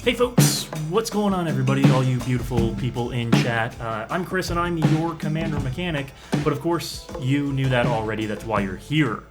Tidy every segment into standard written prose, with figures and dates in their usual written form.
Hey folks, what's going on everybody, all you beautiful people in chat? I'm Chris and I'm your Commander Mechanic, but of course you knew that already, that's why you're here.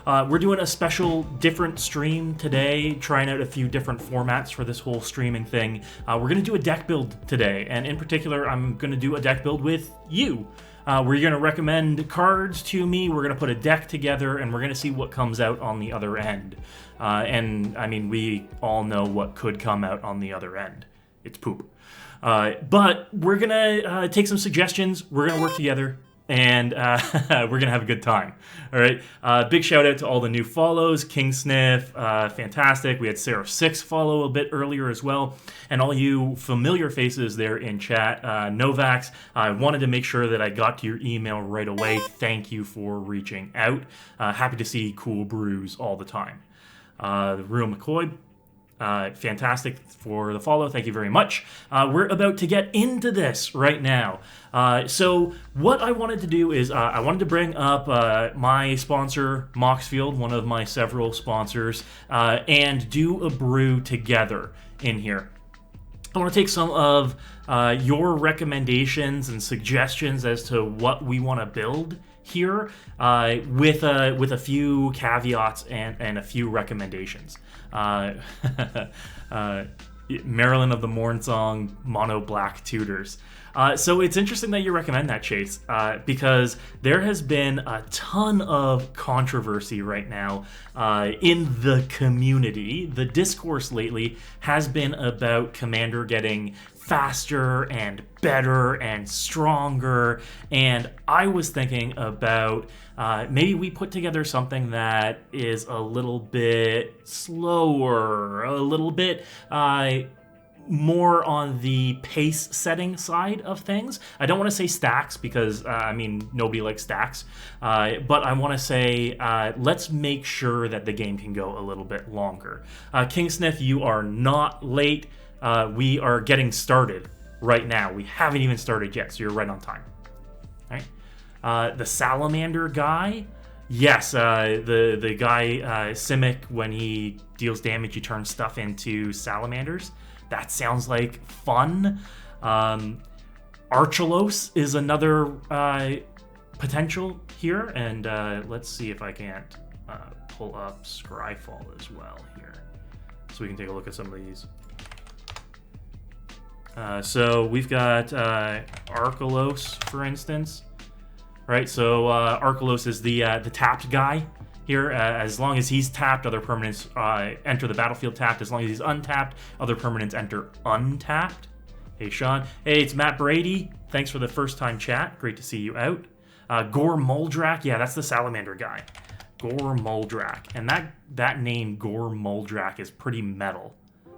We're doing a special different stream today, trying out a few different formats for this whole streaming thing. We're going to do a deck build today, and in particular I'm going to do a deck build with you. We're going to recommend cards to me, we're going to put a deck together, and we're going to see what comes out on the other end. And I mean, we all know what could come out on the other end. It's poop. But we're going to take some suggestions, we're going to work together, and we're going to have a good time. All right. Big shout out to all the new follows. King Sniff, fantastic. We had Seraph6 follow a bit earlier as well. And all you familiar faces there in chat. Novax, I wanted to make sure that I got to your email right away. Thank you for reaching out. Happy to see cool brews all the time. The Real McCoy, fantastic for the follow. Thank you very much. We're about to get into this right now. So what I wanted to do is I wanted to bring up my sponsor, Moxfield, one of my several sponsors, and do a brew together in here. I want to take some of your recommendations and suggestions as to what we want to build here with a few caveats and a few recommendations. Marilyn of the Morn Song, Mono Black Tutors. So it's interesting that you recommend that, Chase, because there has been a ton of controversy right now in the community. The discourse lately has been about Commander getting faster and better and stronger, and I was thinking about maybe we put together something that is a little bit slower, a little bit more on the pace setting side of things. I don't want to say stacks because, I mean, nobody likes stacks, but I want to say let's make sure that the game can go a little bit longer. King Sniff, you are not late. We are getting started right now. We haven't even started yet, so you're right on time. All right. The Salamander guy, yes, the guy, Simic, when he deals damage, he turns stuff into salamanders. That sounds like fun. Archelos is another potential here, and let's see if I can't pull up Scryfall as well here, so we can take a look at some of these. So we've got Archelos, for instance, right? So Archelos is the tapped guy here. As long as he's tapped, other permanents enter the battlefield tapped. As long as he's untapped, other permanents enter untapped. Hey, Sean. Hey, it's Matt Brady. Thanks for the first-time chat. Great to see you out. Gore Muldrak. Yeah, that's the Salamander guy. Gore Muldrak. And that name, Gore Muldrak, is pretty metal.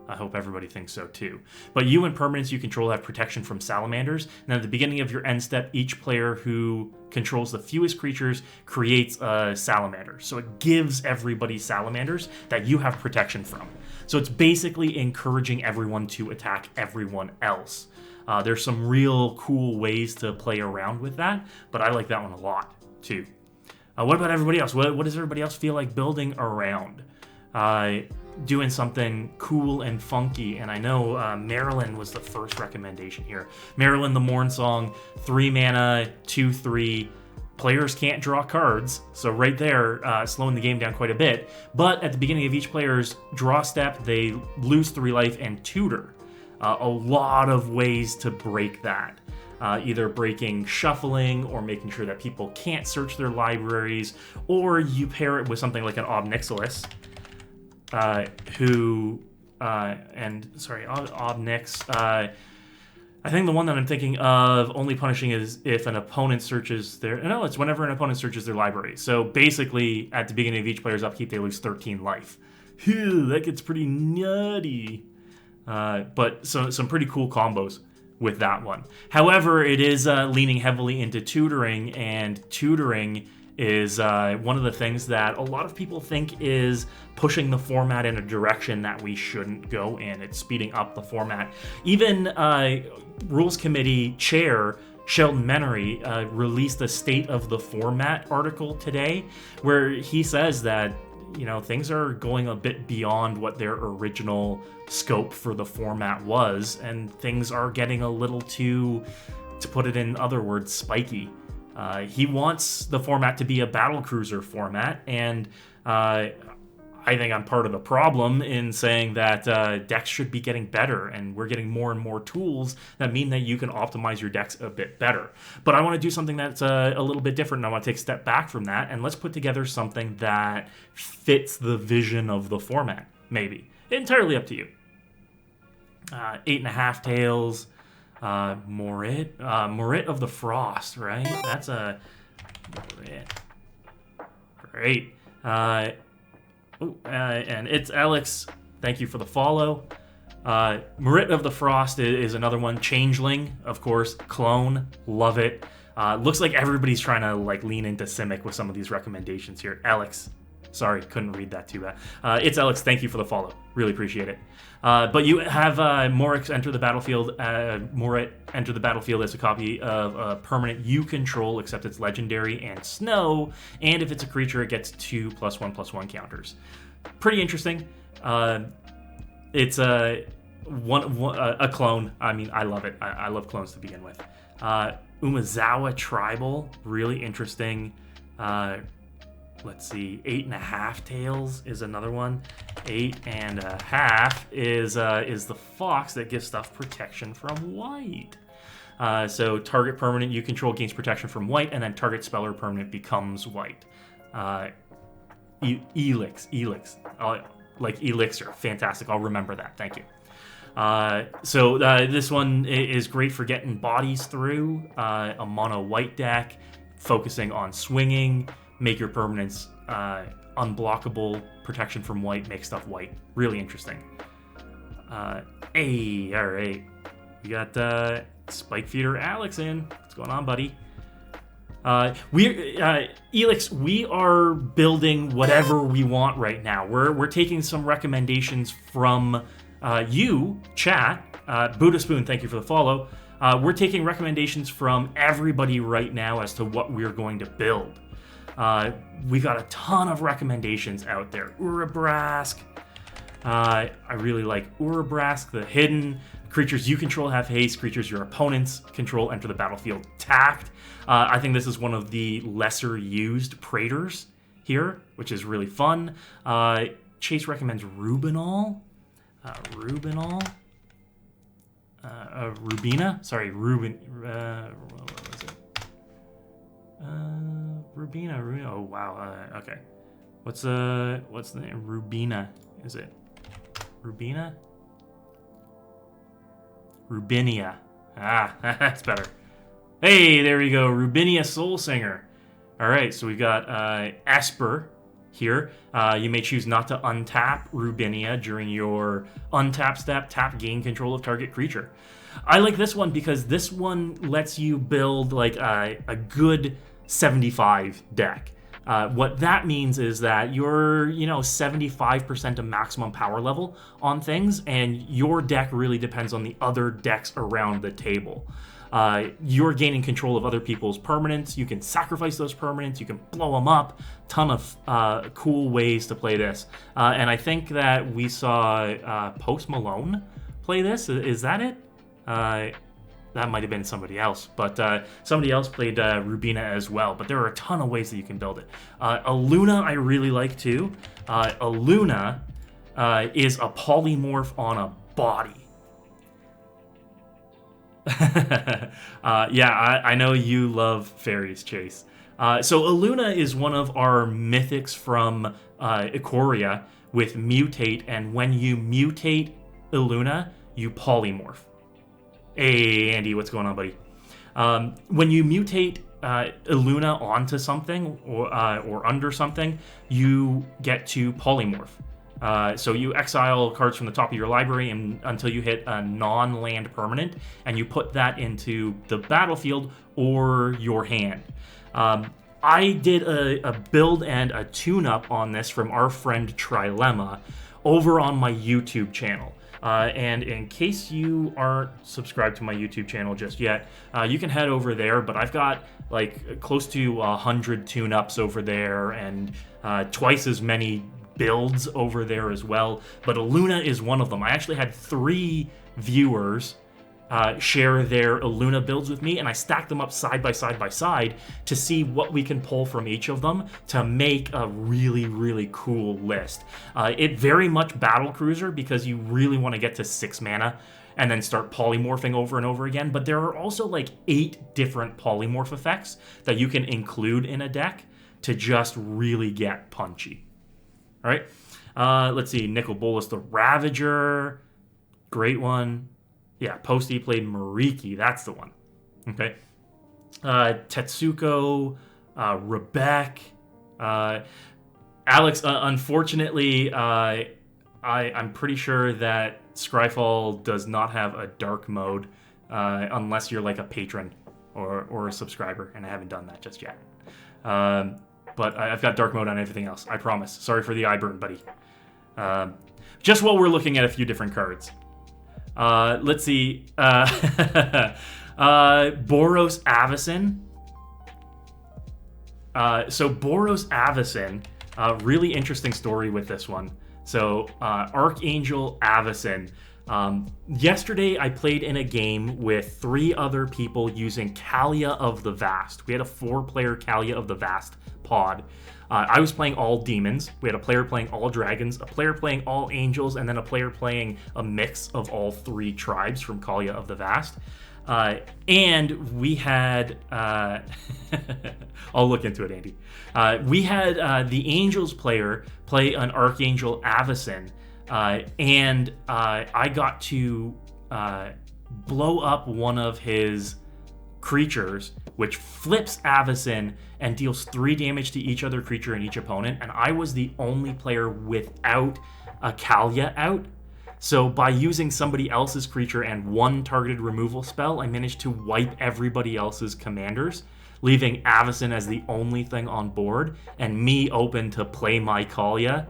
I hope everybody thinks so too. But you and permanents you control have protection from salamanders. And at the beginning of your end step, each player who controls the fewest creatures creates a salamander. So it gives everybody salamanders that you have protection from. So it's basically encouraging everyone to attack everyone else. There's some real cool ways to play around with that, but I like that one a lot too. What about everybody else? What does everybody else feel like building around? Doing something cool and funky, and I know Marilyn was the first recommendation here. Marilyn the Morn Song, 3 mana, 2/3. Players can't draw cards, so right there, slowing the game down quite a bit. But at the beginning of each player's draw step, they lose 3 life and tutor. A lot of ways to break that. Either breaking shuffling or making sure that people can't search their libraries, or you pair it with something like an Obnixilis. Obnix. I think the one that I'm thinking of only punishing is if an opponent searches their... No, it's whenever an opponent searches their library. So basically, at the beginning of each player's upkeep, they lose 13 life. Phew, that gets pretty nutty. But some pretty cool combos with that one. However, it is leaning heavily into tutoring, and tutoring is one of the things that a lot of people think is pushing the format in a direction that we shouldn't go in. It's speeding up the format. Even Rules Committee Chair Sheldon Menery released a State of the Format article today where he says that things are going a bit beyond what their original scope for the format was, and things are getting a little too, to put it in other words, spiky. He wants the format to be a battle cruiser format, and I think I'm part of the problem in saying that decks should be getting better, and we're getting more and more tools that mean that you can optimize your decks a bit better. But I want to do something that's a little bit different, and I want to take a step back from that, and let's put together something that fits the vision of the format, maybe. Entirely up to you. 8.5 Tails, Morit of the Frost, right? That's a Morit. Great. And it's Alex. Thank you for the follow. Morit of the Frost is another one. Changeling, of course. Clone, love it. Looks like everybody's trying to like lean into Simic with some of these recommendations here. Alex, sorry, couldn't read that too bad. It's Alex. Thank you for the follow. Really appreciate it. But you have Morit enter the battlefield. Morit enter the battlefield as a copy of a permanent you control, except it's legendary and snow. And if it's a creature, it gets 2+1/+1 counters. Pretty interesting. It's a clone. I mean, I love it. I love clones to begin with. Umezawa Tribal, really interesting. Let's see, 8.5 Tails is another one. 8.5 is the fox that gives stuff protection from white. So target permanent you control gains protection from white, and then target spell or permanent becomes white. Elix, like elixir, fantastic. I'll remember that. Thank you. So this one is great for getting bodies through. A mono white deck, focusing on swinging. Make your permanents unblockable, protection from white, make stuff white. Really interesting. Hey, all right. We got Spike Feeder Alex in. What's going on, buddy? Elix, we are building whatever we want right now. We're taking some recommendations from you, chat. Buddha Spoon, thank you for the follow. We're taking recommendations from everybody right now as to what we're going to build. We got a ton of recommendations out there. Urabrask. I really like Urabrask, the hidden. Creatures you control have haste. Creatures your opponents control enter the battlefield tapped. I think this is one of the lesser used Praetors here, which is really fun. Chase recommends Rubinol. Rubina? Sorry, What was it? Rubina. Oh wow. Okay. What's the name? Rubina? Is it Rubina? Rubinia. Ah, that's better. Hey, there we go. Rubinia Soul Singer. All right, so we've got Esper here. You may choose not to untap Rubinia during your untap step. Tap, gain control of target creature. I like this one because this one lets you build like a good 75 deck. What that means is that you're, 75% of maximum power level on things, and your deck really depends on the other decks around the table. You're gaining control of other people's permanents. You can sacrifice those permanents. You can blow them up. Ton of cool ways to play this. And I think that we saw Post Malone play this. Is that it? That might have been somebody else, but somebody else played Rubina as well. But there are a ton of ways that you can build it. Aluna I really like too. Aluna is a polymorph on a body. I know you love fairies, Chase. So Aluna is one of our mythics from Ikoria with mutate, and when you mutate Aluna, you polymorph. Hey, Andy, what's going on, buddy? When you mutate Aluna onto something or under something, you get to polymorph. So you exile cards from the top of your library until you hit a non-land permanent, and you put that into the battlefield or your hand. I did a build and a tune-up on this from our friend Trilemma over on my YouTube channel. And in case you aren't subscribed to my YouTube channel just yet, you can head over there, but I've got like close to 100 tune-ups over there and twice as many builds over there as well, but Illuna is one of them. I actually had 3 viewers share their Illuna builds with me, and I stacked them up side by side to see what we can pull from each of them to make a really, really cool list. It very much battle cruiser because you really want to get to 6 mana and then start polymorphing over and over again, but there are also like 8 different polymorph effects that you can include in a deck to just really get punchy. All right, let's see, Nicol Bolas the Ravager, great one. Yeah, Posty played Mariki. That's the one. Okay. Tetsuko, Rebek. Alex, unfortunately, I'm pretty sure that Scryfall does not have a dark mode unless you're like a patron or a subscriber, and I haven't done that just yet. But I've got dark mode on everything else. I promise. Sorry for the eye burn, buddy. Just while we're looking at a few different cards. Let's see. Boros Avacyn. So Boros Avacyn, really interesting story with this one. So Archangel Avacyn. Yesterday I played in a game with 3 other people using Kaalia of the Vast. We had a 4-player Kaalia of the Vast pod. I was playing all demons. We had a player playing all dragons, a player playing all angels, and then a player playing a mix of all 3 tribes from Kaalia of the Vast. And we had... I'll look into it, Andy. We had the angels player play an Archangel Avacyn, and I got to blow up one of his creatures, which flips Avacyn and deals 3 damage to each other creature and each opponent, and I was the only player without a Kaalia out. So by using somebody else's creature and 1 targeted removal spell, I managed to wipe everybody else's commanders, leaving Avacyn as the only thing on board, and me open to play my Kaalia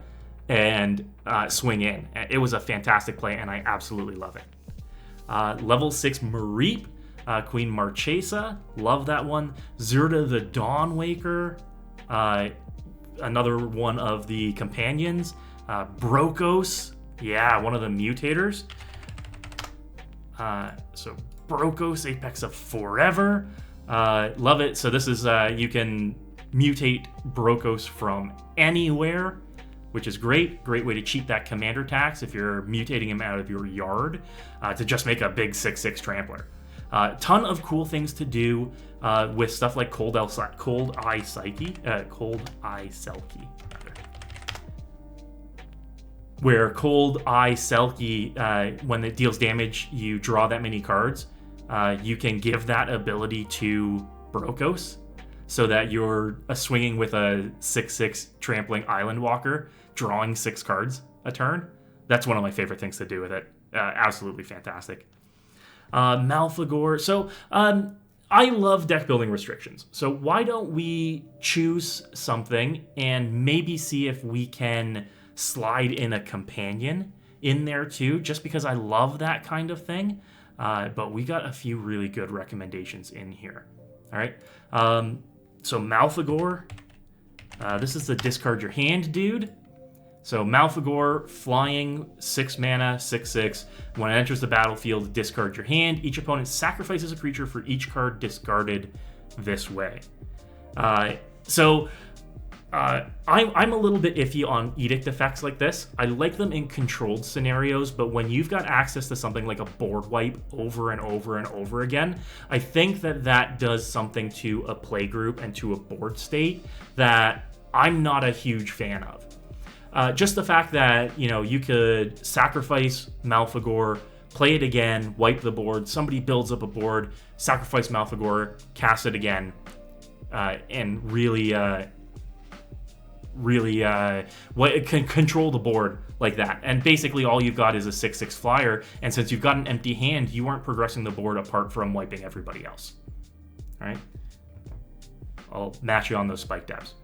and swing in. It was a fantastic play, and I absolutely love it. Level 6 Mareep, Queen Marchesa, love that one. Zirda the Dawnwaker, another one of the companions. Brokos, yeah, one of the mutators. So Brokos, Apex of Forever, love it. So this is, you can mutate Brokos from anywhere, which is great. Great way to cheat that commander tax if you're mutating him out of your yard to just make a big 6/6 trampler. Ton of cool things to do with stuff like Cold Eye Selkie, where Cold Eye Selkie, when it deals damage, you draw that many cards. You can give that ability to Brokos, so that you're swinging with a 6/6 trampling Island Walker, drawing 6 cards a turn. That's one of my favorite things to do with it. Absolutely fantastic. Malfagor. So I love deck building restrictions. So why don't we choose something and maybe see if we can slide in a companion in there too, just because I love that kind of thing. But we got a few really good recommendations in here. All right. So Malfagor. This is the discard your hand dude. So Malfagor, flying, 6 mana, 6/6. When it enters the battlefield, discard your hand. Each opponent sacrifices a creature for each card discarded this way. I'm a little bit iffy on edict effects like this. I like them in controlled scenarios, but when you've got access to something like a board wipe over and over and over again, I think that does something to a play group and to a board state that I'm not a huge fan of. Just the fact that, you could sacrifice Malfagor, play it again, wipe the board, somebody builds up a board, sacrifice Malfagor, cast it again, and really can control the board like that. And basically all you've got is a 6/6 flyer, and since you've got an empty hand, you aren't progressing the board apart from wiping everybody else. All right? I'll match you on those spike dabs.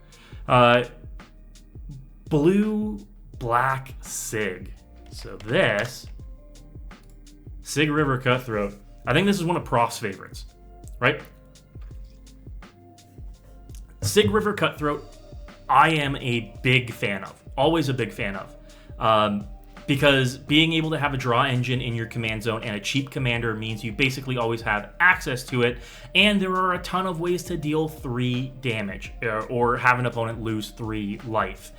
Blue-Black Sygg. So this, Sygg River Cutthroat. I think this is one of Prof's favorites, right? Sygg River Cutthroat, I am a big fan of. Always a big fan of. Because being able to have a draw engine in your command zone and a cheap commander means you basically always have access to it, and there are a ton of ways to deal 3 damage or have an opponent lose 3 life.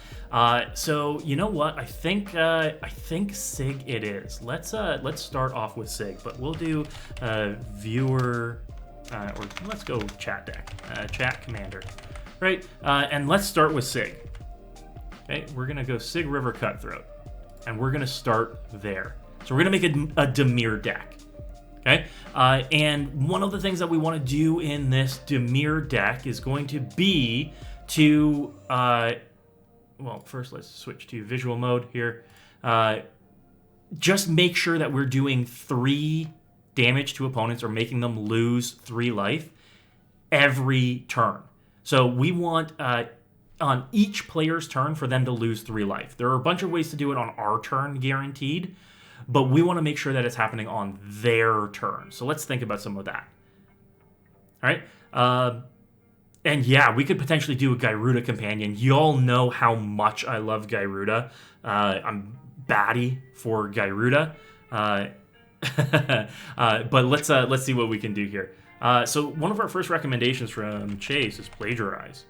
So you know what? I think Sygg it is. Let's start off with Sygg, but we'll do viewer or let's go chat deck, chat commander, right? And let's start with Sygg. Okay, we're gonna go Sygg River Cutthroat. And we're going to start there. So we're going to make a Dimir deck. Okay? And one of the things that we want to do in this Dimir deck is going to be to... well, first let's switch to visual mode here. Just make sure that we're doing 3 damage to opponents or making them lose 3 life every turn. So we want... on each player's turn for them to lose 3 life. There are a bunch of ways to do it on our turn, guaranteed, but we want to make sure that it's happening on their turn. So let's think about some of that. All right? And yeah, we could potentially do a Gyruda companion. Y'all know how much I love Gyruda. I'm batty for Gyruda. But let's see what we can do here. So one of our first recommendations from Chase is Plagiarize.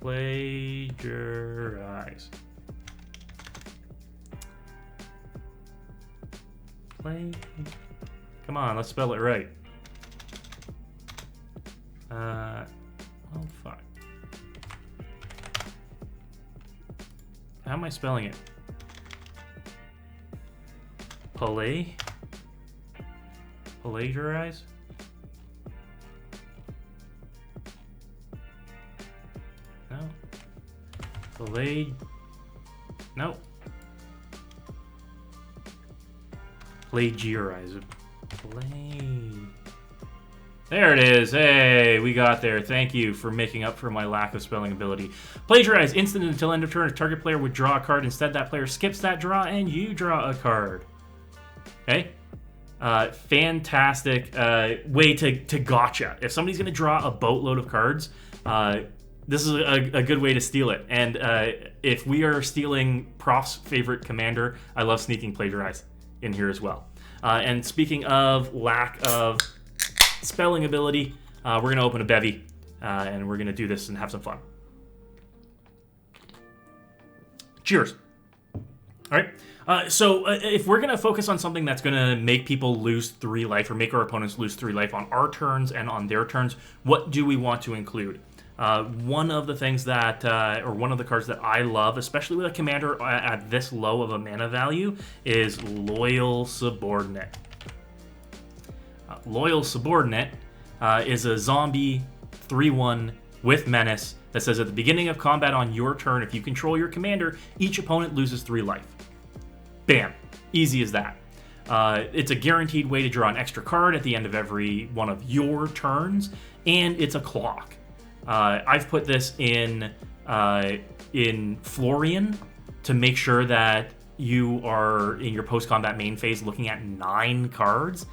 Plagiarize. Come on, let's spell it right. Oh, fuck. How am I spelling it? Plagiarize? No. Plagiarize. There it is. Hey, we got there. Thank you for making up for my lack of spelling ability. Plagiarize. Instant until end of turn. A target player would draw a card. Instead, that player skips that draw and you draw a card. Okay? Fantastic way to gotcha. If somebody's going to draw a boatload of cards, this is a good way to steal it. And if we are stealing Prof's favorite commander, I love sneaking Plagiarize in here as well. And speaking of lack of spelling ability, we're going to open a bevy, and we're going to do this and have some fun. Cheers. All right. So if we're going to focus on something that's going to make people lose 3 life or make our opponents lose 3 life on our turns and on their turns, what do we want to include? One of the things that, or one of the cards that I love, especially with a commander at this low of a mana value, is Loyal Subordinate. Loyal Subordinate is a zombie 3/1 with Menace that says at the beginning of combat on your turn, if you control your commander, each opponent loses 3 life. Bam. Easy as that. It's a guaranteed way to draw an extra card at the end of every one of your turns, and it's a clock. I've put this in Florian to make sure that you are in your post-combat main phase looking at 9 cards.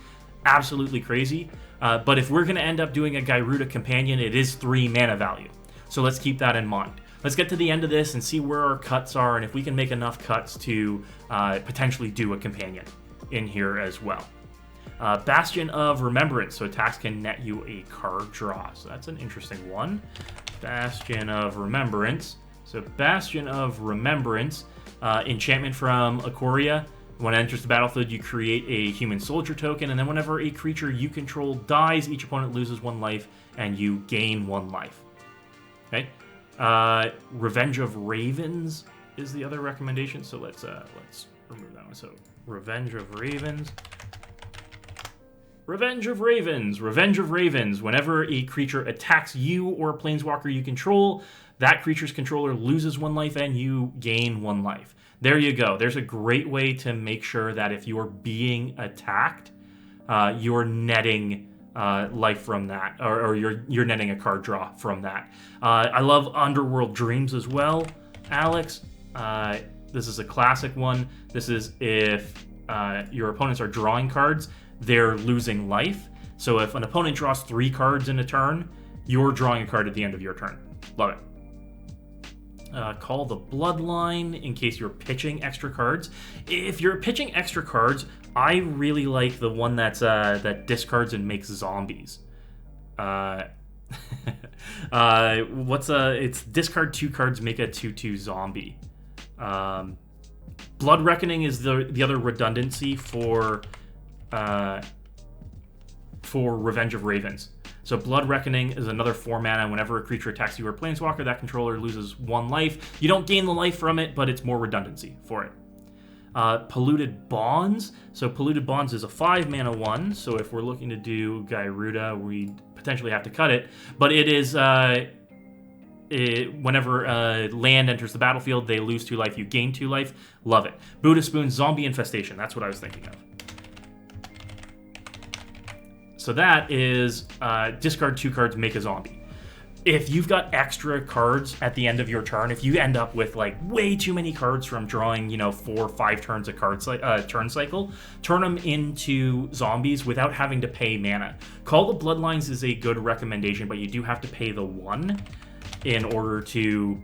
Absolutely crazy. But if we're going to end up doing a Gyruda companion, it is 3 mana value. So let's keep that in mind. Let's get to the end of this and see where our cuts are and if we can make enough cuts to potentially do a companion in here as well. Bastion of Remembrance, so attacks can net you a card draw. So that's an interesting one. Bastion of Remembrance. So Bastion of Remembrance, enchantment from Ikoria. When it enters the battlefield, you create a human soldier token, and then whenever a creature you control dies, each opponent loses 1 life, and you gain 1 life. Okay. Revenge of Ravens is the other recommendation, so let's remove that one. So Revenge of Ravens. Revenge of Ravens. Revenge of Ravens. Whenever a creature attacks you or a planeswalker you control, that creature's controller loses 1 life and you gain 1 life. There you go. There's a great way to make sure that if you're being attacked, you're netting life from that, or you're netting a card draw from that. I love Underworld Dreams as well, Alex. This is a classic one. This is if your opponents are drawing cards, they're losing life. So if an opponent draws 3 cards in a turn, you're drawing a card at the end of your turn. Love it. Call the Bloodline in case you're pitching extra cards. If you're pitching extra cards, I really like the one that discards and makes zombies. It's discard 2 cards, make a 2/2 zombie. Blood Reckoning is the other redundancy for Revenge of Ravens. So Blood Reckoning is another 4 mana. Whenever a creature attacks you or Planeswalker, that controller loses 1 life. You don't gain the life from it, but it's more redundancy for it. Polluted Bonds. So Polluted Bonds is a 5 mana 1. So if we're looking to do Gyruda, we potentially have to cut it. But it is whenever land enters the battlefield, they lose 2 life. You gain 2 life. Love it. Buddha Spoon, Zombie Infestation. That's what I was thinking of. So that is discard 2 cards, make a zombie. If you've got extra cards at the end of your turn, if you end up with like way too many cards from drawing, 4 or 5 turns a turn cycle, turn them into zombies without having to pay mana. Call the Bloodlines is a good recommendation, but you do have to pay the 1 in order to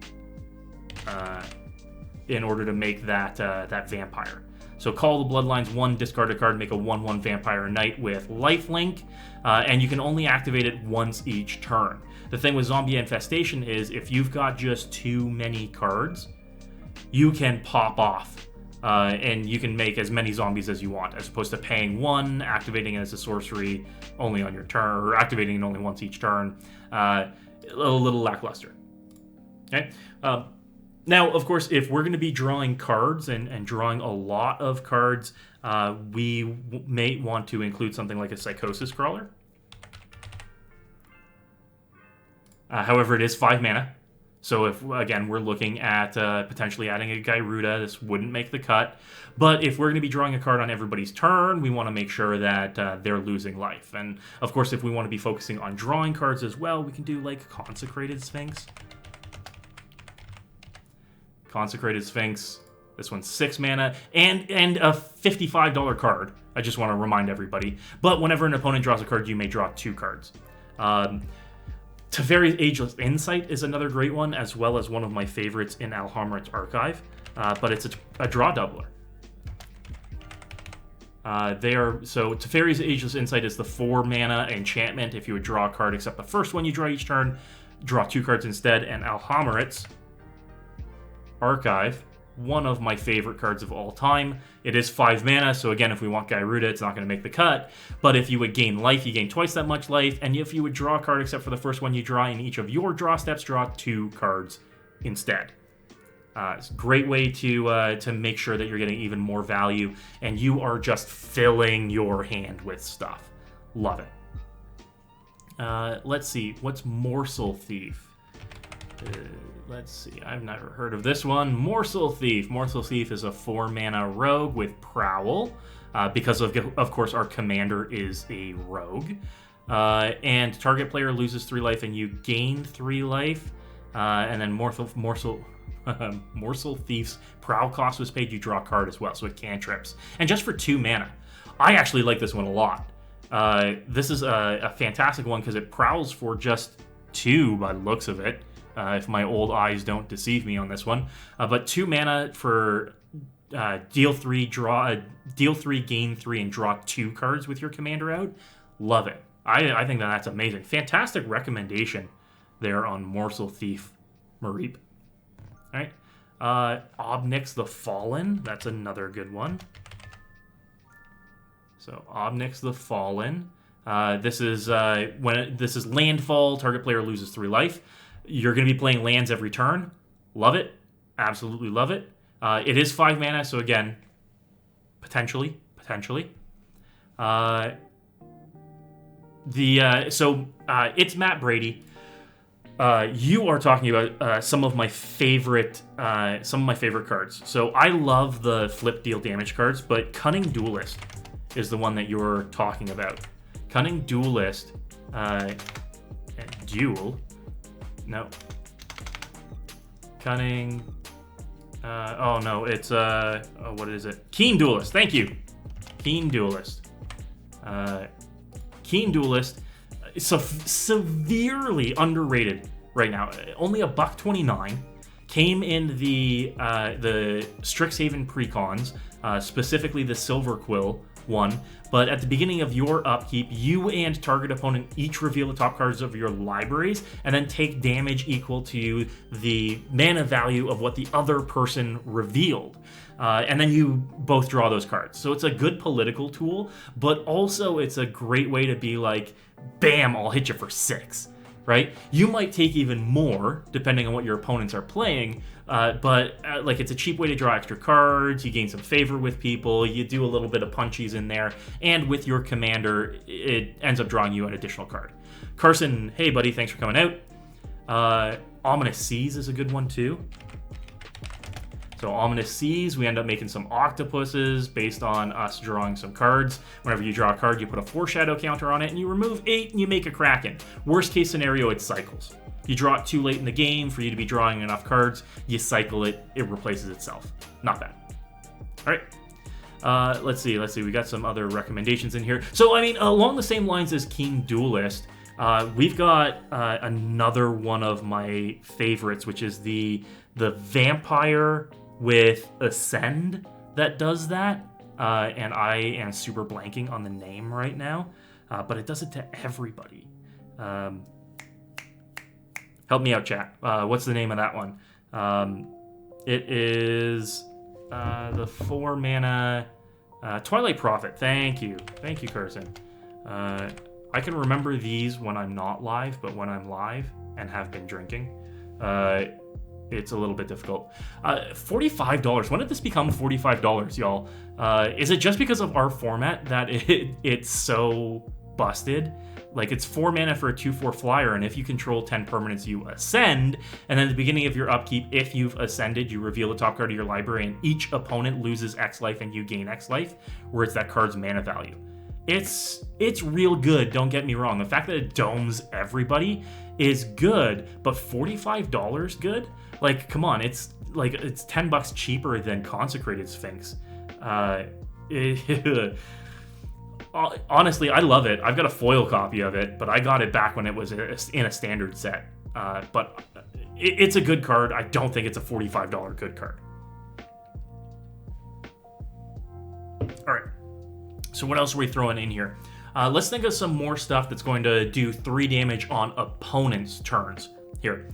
make that vampire. So call the Bloodlines 1, discard a card, make a 1/1 Vampire Knight with lifelink, and you can only activate it once each turn. The thing with Zombie Infestation is if you've got just too many cards, you can pop off, and you can make as many zombies as you want, as opposed to paying 1, activating it as a sorcery only on your turn, or activating it only once each turn. A little lackluster. Okay? Now, of course, if we're going to be drawing cards and drawing a lot of cards, we may want to include something like a Psychosis Crawler. However, it is 5 mana. So if, again, we're looking at potentially adding a Gyruda, this wouldn't make the cut. But if we're going to be drawing a card on everybody's turn, we want to make sure that they're losing life. And, of course, if we want to be focusing on drawing cards as well, we can do, like, Consecrated Sphinx. Consecrated Sphinx. This one's 6 mana and a $55 card. I just want to remind everybody. But whenever an opponent draws a card, you may draw 2 cards. Teferi's Ageless Insight is another great one, as well as one of my favorites in Alhammar's Archive. But it's a draw doubler. So Teferi's Ageless Insight is the 4 mana enchantment. If you would draw a card except the first one you draw each turn, draw 2 cards instead. And Alhammar's Archive, one of my favorite cards of all time. It is 5 mana, so again, if we want Gyruda, it's not going to make the cut. But if you would gain life, you gain twice that much life. And if you would draw a card except for the first one you draw in each of your draw steps, draw 2 cards instead. It's a great way to make sure that you're getting even more value, and you are just filling your hand with stuff. Love it. Let's see, what's Morsel Thief? Let's see, I've never heard of this one. Morsel Thief. Morsel Thief is a 4 mana rogue with Prowl, because of course our commander is a rogue. And target player loses 3 life and you gain 3 life. And then Morsel Thief's Prowl cost was paid, you draw a card as well, so it cantrips. And just for 2 mana. I actually like this one a lot. This is a fantastic one because it prowls for just 2 by the looks of it. If my old eyes don't deceive me on this one. But 2 mana for deal 3, gain 3, and draw 2 cards with your commander out. Love it. I think that's amazing. Fantastic recommendation there on Morsel Thief, Mareep. All right. Obnix the Fallen. That's another good one. So Obnix the Fallen. This is landfall. Target player loses 3 life. You're going to be playing lands every turn. Love it. Absolutely love it. It is 5 mana, so again, potentially. It's Matt Brady. You are talking about some of my favorite cards. So I love the flip deal damage cards, but Cunning Duelist is the one that you're talking about. Cunning Duelist, Duel. No. Cunning. It's what is it? Keen Duelist. Thank you. Keen Duelist. Keen Duelist is a severely underrated right now. Only $1.29. Came in the Strixhaven precons, specifically the Silver Quill one. But at the beginning of your upkeep, you and target opponent each reveal the top cards of your libraries and then take damage equal to the mana value of what the other person revealed. And then you both draw those cards. So it's a good political tool, but also it's a great way to be like, bam, I'll hit you for 6. Right? You might take even more, depending on what your opponents are playing, but like it's a cheap way to draw extra cards, you gain some favor with people, you do a little bit of punchies in there, and with your commander, it ends up drawing you an additional card. Carson, hey buddy, thanks for coming out. Ominous Seas is a good one too. So Ominous Seas, we end up making some octopuses based on us drawing some cards. Whenever you draw a card, you put a foreshadow counter on it, and you remove 8, and you make a Kraken. Worst case scenario, it cycles. You draw it too late in the game for you to be drawing enough cards, you cycle it, it replaces itself. Not bad. All right. Let's see. We got some other recommendations in here. So, I mean, along the same lines as Keen Duelist, we've got another one of my favorites, which is the Vampire with Ascend that does that, and I am super blanking on the name right now, but it does it to everybody. Help me out, chat. What's the name of that one? It is the 4 mana Twilight Prophet. Thank you, Carson. I can remember these when I'm not live, but when I'm live and have been drinking, it's a little bit difficult. $45. When did this become $45, y'all? Is it just because of our format that it's so busted? Like, it's 4 mana for a 2/4 flyer, and if you control 10 permanents, you ascend. And then at the beginning of your upkeep, if you've ascended, you reveal the top card of your library, and each opponent loses X life and you gain X life, where it's that card's mana value. It's real good, don't get me wrong. The fact that it domes everybody is good, but $45 good? Like, come on, it's $10 cheaper than Consecrated Sphinx. Honestly, I love it. I've got a foil copy of it, but I got it back when it was in a standard set. But it's a good card. I don't think it's a $45 good card. All right. So what else are we throwing in here? Let's think of some more stuff that's going to do 3 damage on opponents' turns here.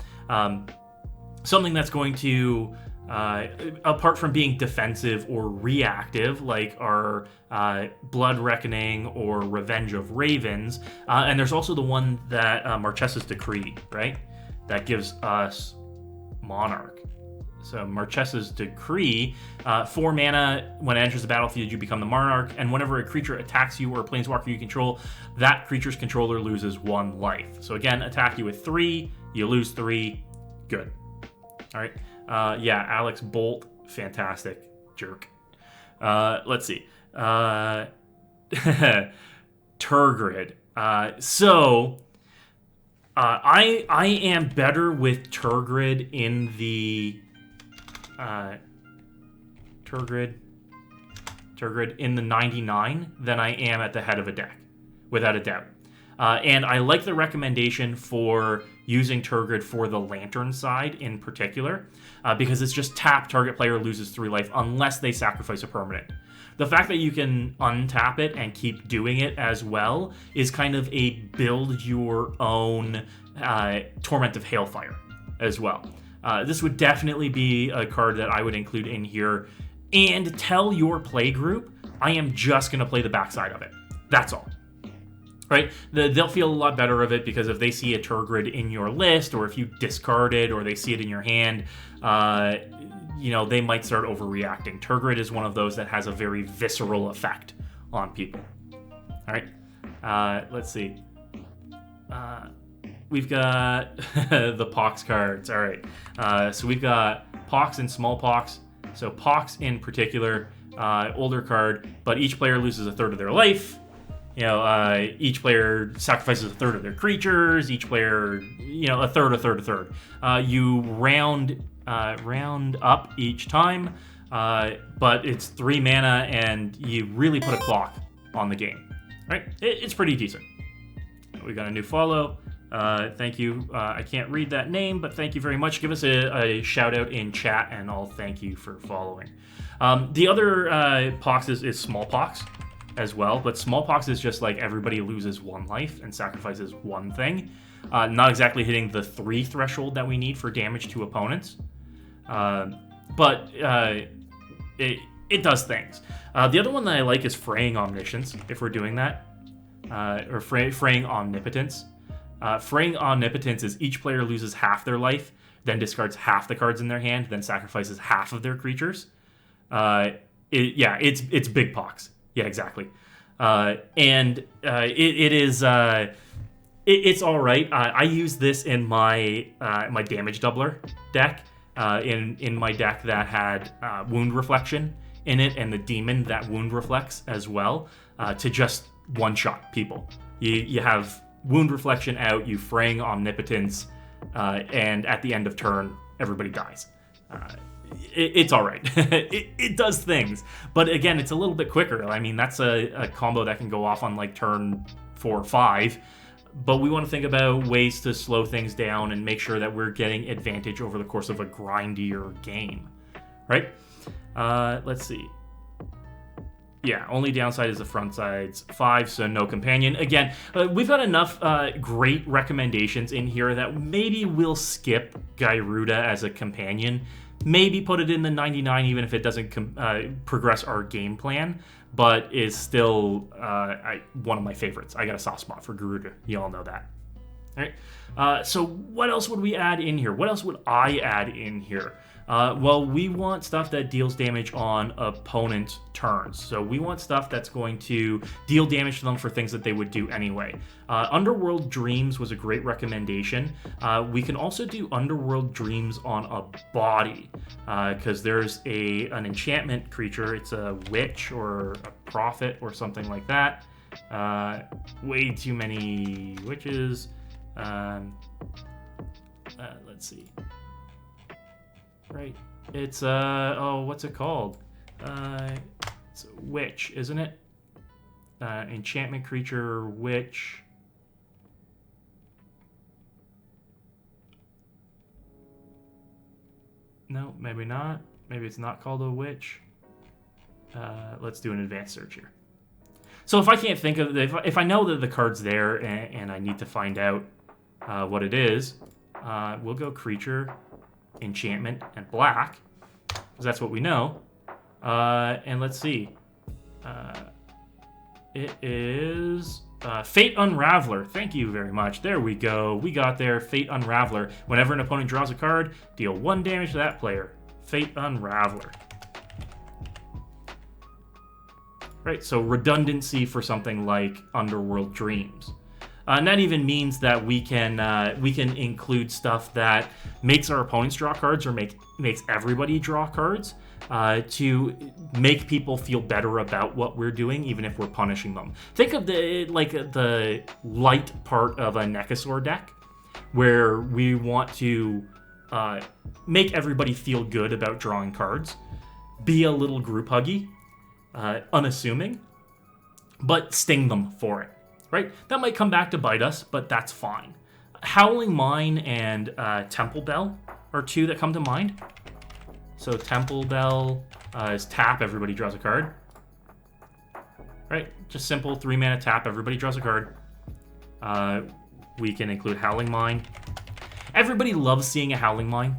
Something that's going to, apart from being defensive or reactive, like our Blood Reckoning or Revenge of Ravens, and there's also the one that Marchesa's Decree, right? That gives us Monarch. So Marchesa's Decree, 4 mana, when it enters the battlefield, you become the Monarch, and whenever a creature attacks you or a planeswalker you control, that creature's controller loses 1 life. So again, attack you with 3, you lose 3, good. All right. Yeah, Alex Bolt, fantastic. Jerk. Let's see. Turgrid. I am better with Turgrid in the Turgrid in the 99 than I am at the head of a deck, without a doubt. And I like the recommendation for using Turgrid for the Lantern side in particular, because it's just tap, target player loses 3 life unless they sacrifice a permanent. The fact that you can untap it and keep doing it as well is kind of a build your own Torment of Hailfire as well. This would definitely be a card that I would include in here, and tell your play group, I am just going to play the backside of it. That's all. Right? They'll feel a lot better of it, because if they see a Turgrid in your list, or if you discard it, or they see it in your hand, they might start overreacting. Turgrid is one of those that has a very visceral effect on people. All right? Let's see. We've got the Pox cards. All right. So we've got Pox and Small Pox. So Pox in particular, older card, but each player loses a third of their life. Each player sacrifices a third of their creatures. Each player, a third. You round up each time, but it's 3 mana, and you really put a clock on the game. Right? It's pretty decent. We got a new follow. Thank you. I can't read that name, but thank you very much. Give us a shout out in chat, and I'll thank you for following. The other pox is smallpox as well, but smallpox is just like everybody loses 1 life and sacrifices 1 thing. Not exactly hitting the 3 threshold that we need for damage to opponents, but it does things. The other one that I like is Fraying Omniscience, if we're doing that, or Fraying Omnipotence. Fraying Omnipotence is each player loses half their life, then discards half the cards in their hand, then sacrifices half of their creatures. It's big pox. Yeah, exactly. It's all right. I use this in my my damage doubler deck. In my deck that had Wound Reflection in it, and the demon that Wound Reflects as well, to just one-shot people. You have Wound Reflection out, you Fraying Omnipotence, and at the end of turn, everybody dies. It's all right. It does things. But again, it's a little bit quicker. I mean, that's a combo that can go off on like turn 4 or 5. But we want to think about ways to slow things down and make sure that we're getting advantage over the course of a grindier game. Right? Let's see. Yeah, only downside is the front side's 5, so no companion. Again, we've got enough great recommendations in here that maybe we'll skip Gyruda as a companion. Maybe put it in the 99 even if it doesn't progress our game plan, but is still one of my favorites. I got a soft spot for Gyruda. You all know that. All right. So what else would we add in here? What else would I add in here? Well, we want stuff that deals damage on opponent turns. So we want stuff that's going to deal damage to them for things that they would do anyway. Underworld Dreams was a great recommendation. We can also do Underworld Dreams on a body, because there's an enchantment creature. It's a witch or a prophet or something like that. Way too many witches. Let's see. Right. It's, what's it called? It's a witch, isn't it? Enchantment creature, witch. No, maybe not. Maybe it's not called a witch. Let's do an advanced search here. So if I can't think of it, if I know that the card's there and I need to find out what it is, we'll go creature, enchantment, and black, because that's what we know. And let's see. It is Fate Unraveler. Thank you very much. There we go. We got there. Fate Unraveler. Whenever an opponent draws a card, deal 1 damage to that player. Fate Unraveler. Right, so redundancy for something like Underworld Dreams. And that even means that we can include stuff that makes our opponents draw cards or makes everybody draw cards to make people feel better about what we're doing, even if we're punishing them. Think of the light part of a Necasaur deck, where we want to make everybody feel good about drawing cards, be a little group huggy, unassuming, but sting them for it. Right? That might come back to bite us, but that's fine. Howling Mine and Temple Bell are 2 that come to mind. So Temple Bell is tap, everybody draws a card. Right? Just simple 3-mana tap, everybody draws a card. We can include Howling Mine. Everybody loves seeing a Howling Mine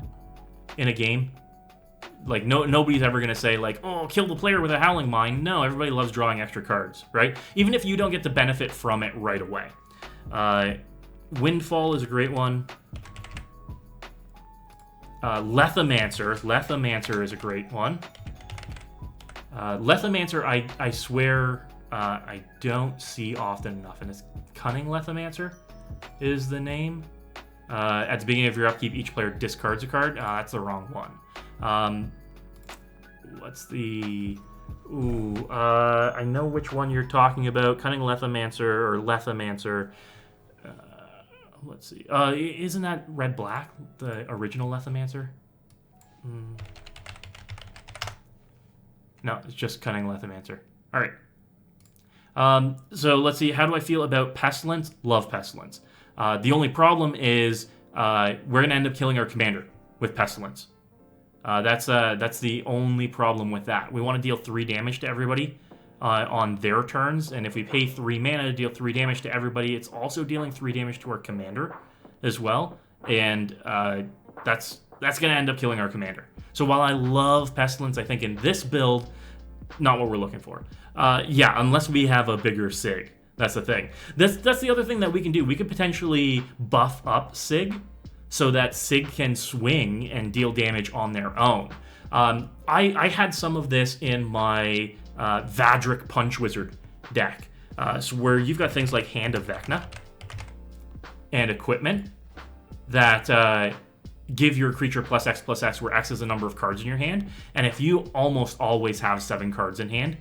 in a game. Like, nobody's ever going to say, like, oh, kill the player with a Howling Mine. No, everybody loves drawing extra cards, right? Even if you don't get the benefit from it right away. Windfall is a great one. Lethamancer. Lethamancer is a great one. Lethamancer, I swear, I don't see often enough. And it's Cunning Lethamancer is the name. At the beginning of your upkeep, each player discards a card. That's the wrong one. What's the... I know which one you're talking about. Cunning Lethamancer or Lethamancer. Let's see. Isn't that red-black, the original Lethamancer? No, it's just Cunning Lethamancer. All right. So let's see. How do I feel about Pestilence? Love Pestilence. The only problem is we're going to end up killing our commander with Pestilence. That's the only problem with that. We want to deal 3 damage to everybody on their turns, and if we pay 3 mana to deal 3 damage to everybody, it's also dealing 3 damage to our commander as well, and that's going to end up killing our commander. So while I love Pestilence, I think in this build, not what we're looking for. Yeah, unless we have a bigger Sygg. That's the thing. That's the other thing that we can do. We could potentially buff up Sygg so that Sygg can swing and deal damage on their own. I had some of this in my Vadric Punch Wizard deck, so where you've got things like Hand of Vecna and equipment that give your creature +X/+X, where X is the number of cards in your hand. And if you almost always have 7 cards in hand,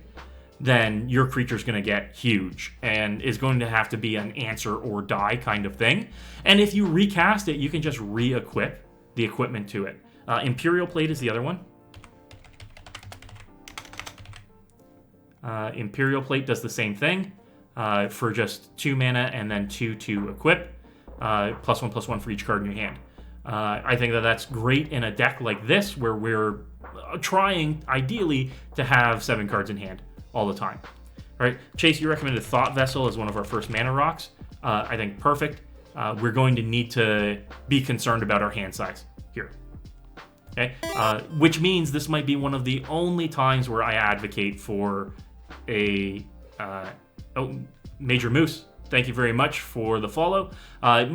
then your creature's going to get huge and is going to have to be an answer or die kind of thing. And if you recast it, you can just re-equip the equipment to it. Imperial Plate is the other one. Imperial Plate does the same thing for just 2 mana and then 2 to equip. +1/+1 for each card in your hand. I think that that's great in a deck like this where we're trying, ideally, to have 7 cards in hand all the time. All right, Chase, you recommended Thought Vessel as one of our first mana rocks. I think perfect. We're going to need to be concerned about our hand size here. Okay, which means this might be one of the only times where I advocate for a Major Moose. Thank you very much for the follow.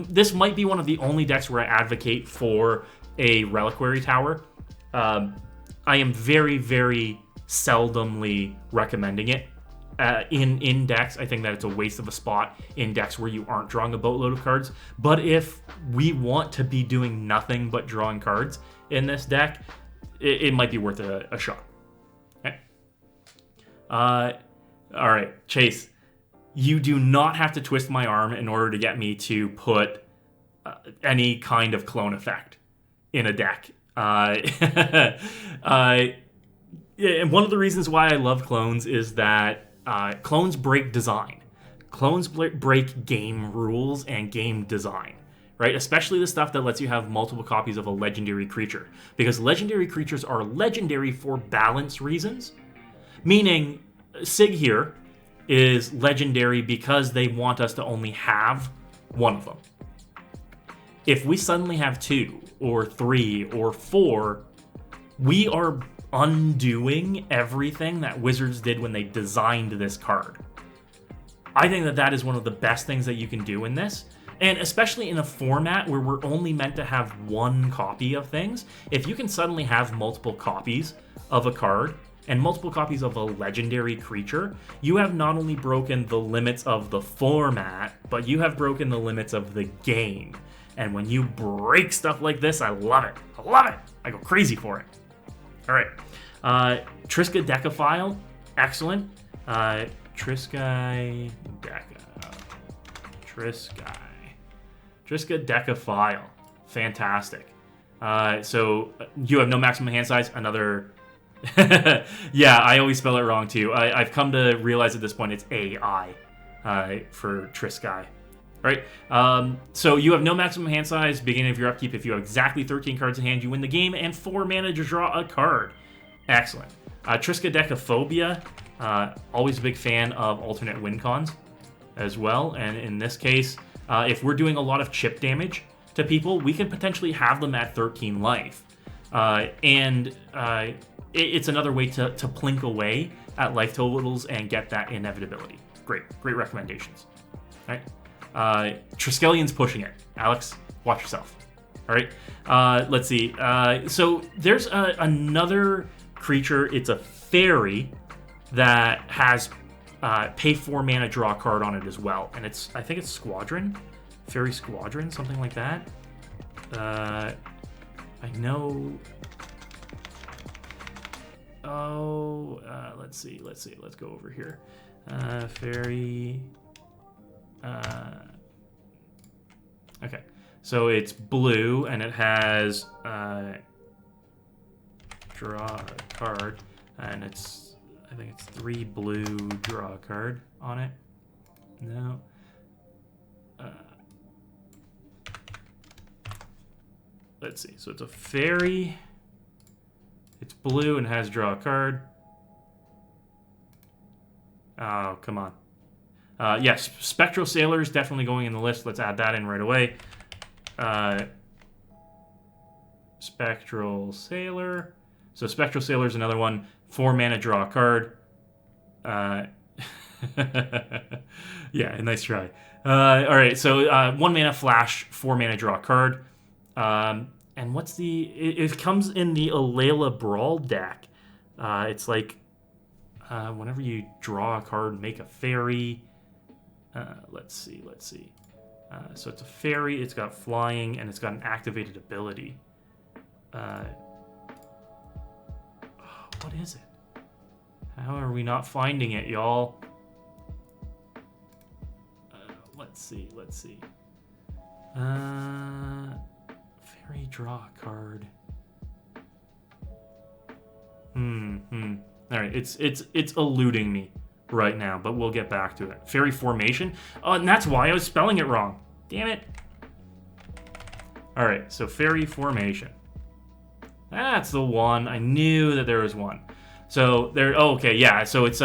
This might be one of the only decks where I advocate for a Reliquary Tower. I am very, very seldomly recommending it in decks. I think that it's a waste of a spot in decks where you aren't drawing a boatload of cards. But if we want to be doing nothing but drawing cards in this deck, it might be worth a shot. Okay. All right, Chase. You do not have to twist my arm in order to get me to put any kind of clone effect in a deck. And one of the reasons why I love clones is that clones break design. Clones break game rules and game design, right? Especially the stuff that lets you have multiple copies of a legendary creature. Because legendary creatures are legendary for balance reasons. Meaning, Sygg here is legendary because they want us to only have one of them. If we suddenly have 2 or 3 or 4, we are undoing everything that Wizards did when they designed this card. I think that that is one of the best things that you can do in this, and especially in a format where we're only meant to have 1 copy of things. If you can suddenly have multiple copies of a card and multiple copies of a legendary creature, you have not only broken the limits of the format, but you have broken the limits of the game. And when you break stuff like this, I love it. I love it. I go crazy for it. All right. Triska Decaphile, excellent. Triska Decaphile, fantastic. So you have no maximum hand size, another... Yeah, I always spell it wrong too. I've come to realize at this point it's AI for Triskai. Right? So you have no maximum hand size, beginning of your upkeep. If you have exactly 13 cards in hand, you win the game, and 4 mana to draw a card. Excellent. Triska Decaphobia, always a big fan of alternate win cons as well. And in this case, if we're doing a lot of chip damage to people, we can potentially have them at 13 life. It's another way to plink away at life totals and get that inevitability. Great recommendations. All right. Triskelion's pushing it. Alex, watch yourself. All right. Let's see. So there's another creature. It's a fairy that has pay 4 mana, draw a card on it as well. And I think it's Squadron. Fairy Squadron, something like that. I know... Oh, let's see. Let's go over here. Fairy... Okay, so it's blue, and it has draw a card, and I think it's 3 blue, draw a card on it. No. let's see. So it's a fairy. It's blue and has draw a card. Oh, come on. Yes, Spectral Sailor is definitely going in the list. Let's add that in right away. Spectral Sailor. So Spectral Sailor is another one. 4 mana, draw a card. Yeah, nice try. All right, so 1 mana flash, 4 mana, draw a card. And what's the... It comes in the Alayla Brawl deck. It's like whenever you draw a card, make a fairy. Let's see. So it's a fairy, it's got flying, and it's got an activated ability. What is it? How are we not finding it, y'all? Let's see. Fairy draw a card. All right, it's eluding me right now, but we'll get back to it. Fairy formation. Oh, and that's why I was spelling it wrong. Damn it. All right, so fairy formation. That's the one. I knew that there was one. So there. Oh, okay, yeah. So it's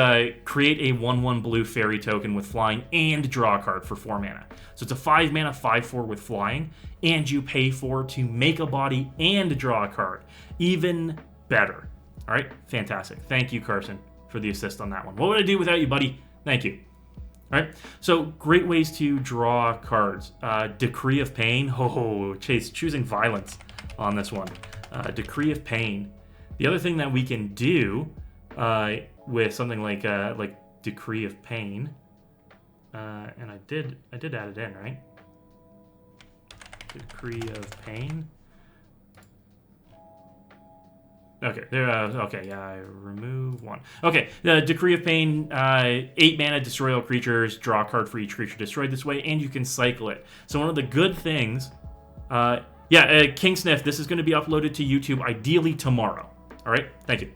create a 1/1 blue fairy token with flying and draw a card for 4 mana. So it's a 5 mana 5/4 with flying, and you pay 4 to make a body and draw a card. Even better. All right, fantastic. Thank you, Carson, for the assist on that one. What would I do without you, buddy? Thank you. All right, so great ways to draw cards. Decree of Pain. Oh, Chase, choosing violence on this one. Decree of Pain. The other thing that we can do with something like Decree of Pain, and I did add it in, right? Decree of Pain. Okay, there. Okay, yeah, I remove 1. Okay, the Decree of Pain, 8 mana, destroy all creatures, draw a card for each creature destroyed this way, and you can cycle it. So one of the good things, King Sniff, this is going to be uploaded to YouTube ideally tomorrow. All right, thank you.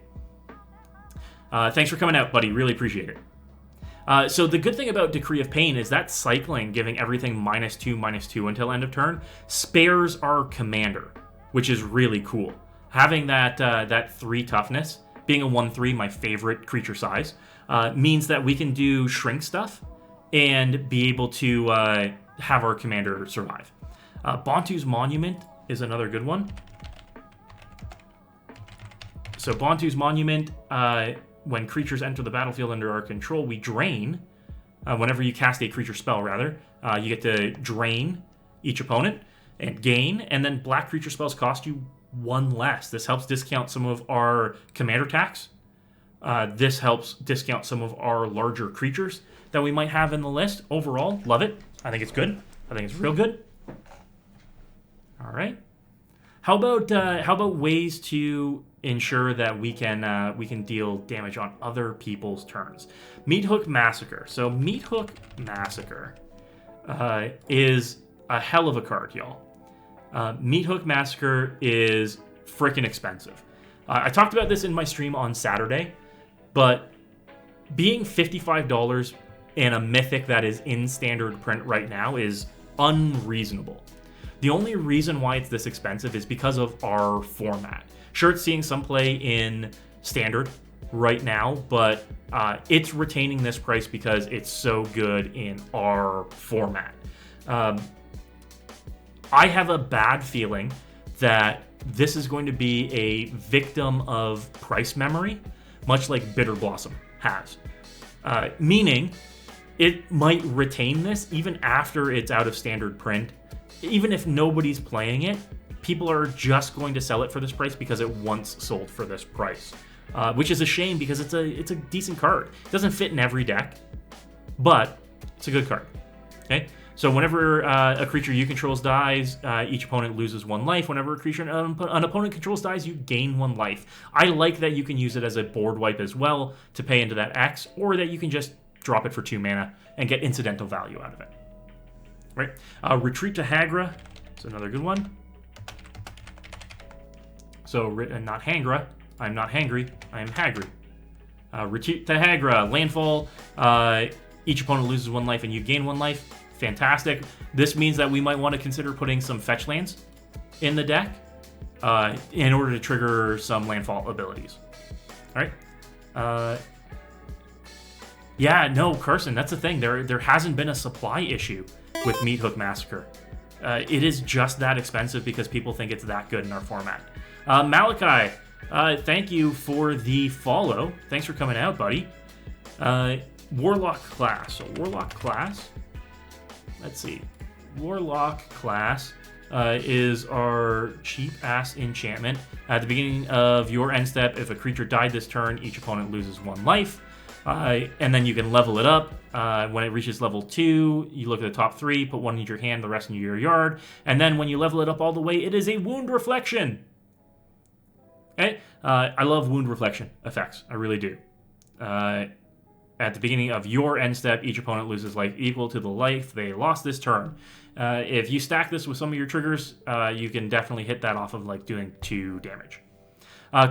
Thanks for coming out, buddy. Really appreciate it. So the good thing about Decree of Pain is that cycling, giving everything -2/-2 until end of turn, spares our commander, which is really cool. Having that 3 toughness, being a 1/3, my favorite creature size, means that we can do shrink stuff and be able to have our commander survive. Bontu's Monument is another good one. So Bontu's Monument, when creatures enter the battlefield under our control, we drain. Whenever you cast a creature spell, you get to drain each opponent and gain, and then black creature spells cost you 1 less. This helps discount some of our commander attacks. This helps discount some of our larger creatures that we might have in the list. Overall, love it. I think it's good. I think it's real good. All right. How about ways to ensure that we can deal damage on other people's turns? Meathook Massacre. So Meathook Massacre is a hell of a card, y'all. Meathook Massacre is freaking expensive. I talked about this in my stream on Saturday, but being $55 in a mythic that is in standard print right now is unreasonable. The only reason why it's this expensive is because of our format. Sure, it's seeing some play in standard right now, but it's retaining this price because it's so good in our format. I have a bad feeling that this is going to be a victim of price memory, much like Bitter Blossom has. Meaning, it might retain this even after it's out of standard print. Even if nobody's playing it, people are just going to sell it for this price because it once sold for this price. Which is a shame because it's a decent card. It doesn't fit in every deck, but it's a good card. Okay? So whenever a creature you controls dies, each opponent loses 1 life. Whenever a creature an opponent controls dies, you gain 1 life. I like that you can use it as a board wipe as well to pay into that X, or that you can just drop it for 2 mana and get incidental value out of it. Right? Retreat to Hagra is another good one. So, not Hangra. I'm not hangry. I am Hagry. Retreat to Hagra. Landfall. Each opponent loses 1 life and you gain 1 life. Fantastic. This means that we might want to consider putting some fetch lands in the deck. in order to trigger some landfall abilities. All right. Yeah, no, Carson, that's the thing. There hasn't been a supply issue with Meathook Massacre. It is just that expensive because people think it's that good in our format. Malachi, thank you for the follow. Thanks for coming out, buddy. Warlock class. So Warlock class. Let's see. Warlock class is our cheap-ass enchantment. At the beginning of your end step, if a creature died this turn, each opponent loses 1 life. And then you can level it up. When it reaches level 2, you look at the top 3, put 1 in your hand, the rest in your yard. And then when you level it up all the way, it is a wound reflection. Okay? I love wound reflection effects. I really do. At the beginning of your end step, each opponent loses life equal to the life they lost this turn. If you stack this with some of your triggers, you can definitely hit that off of like doing 2 damage.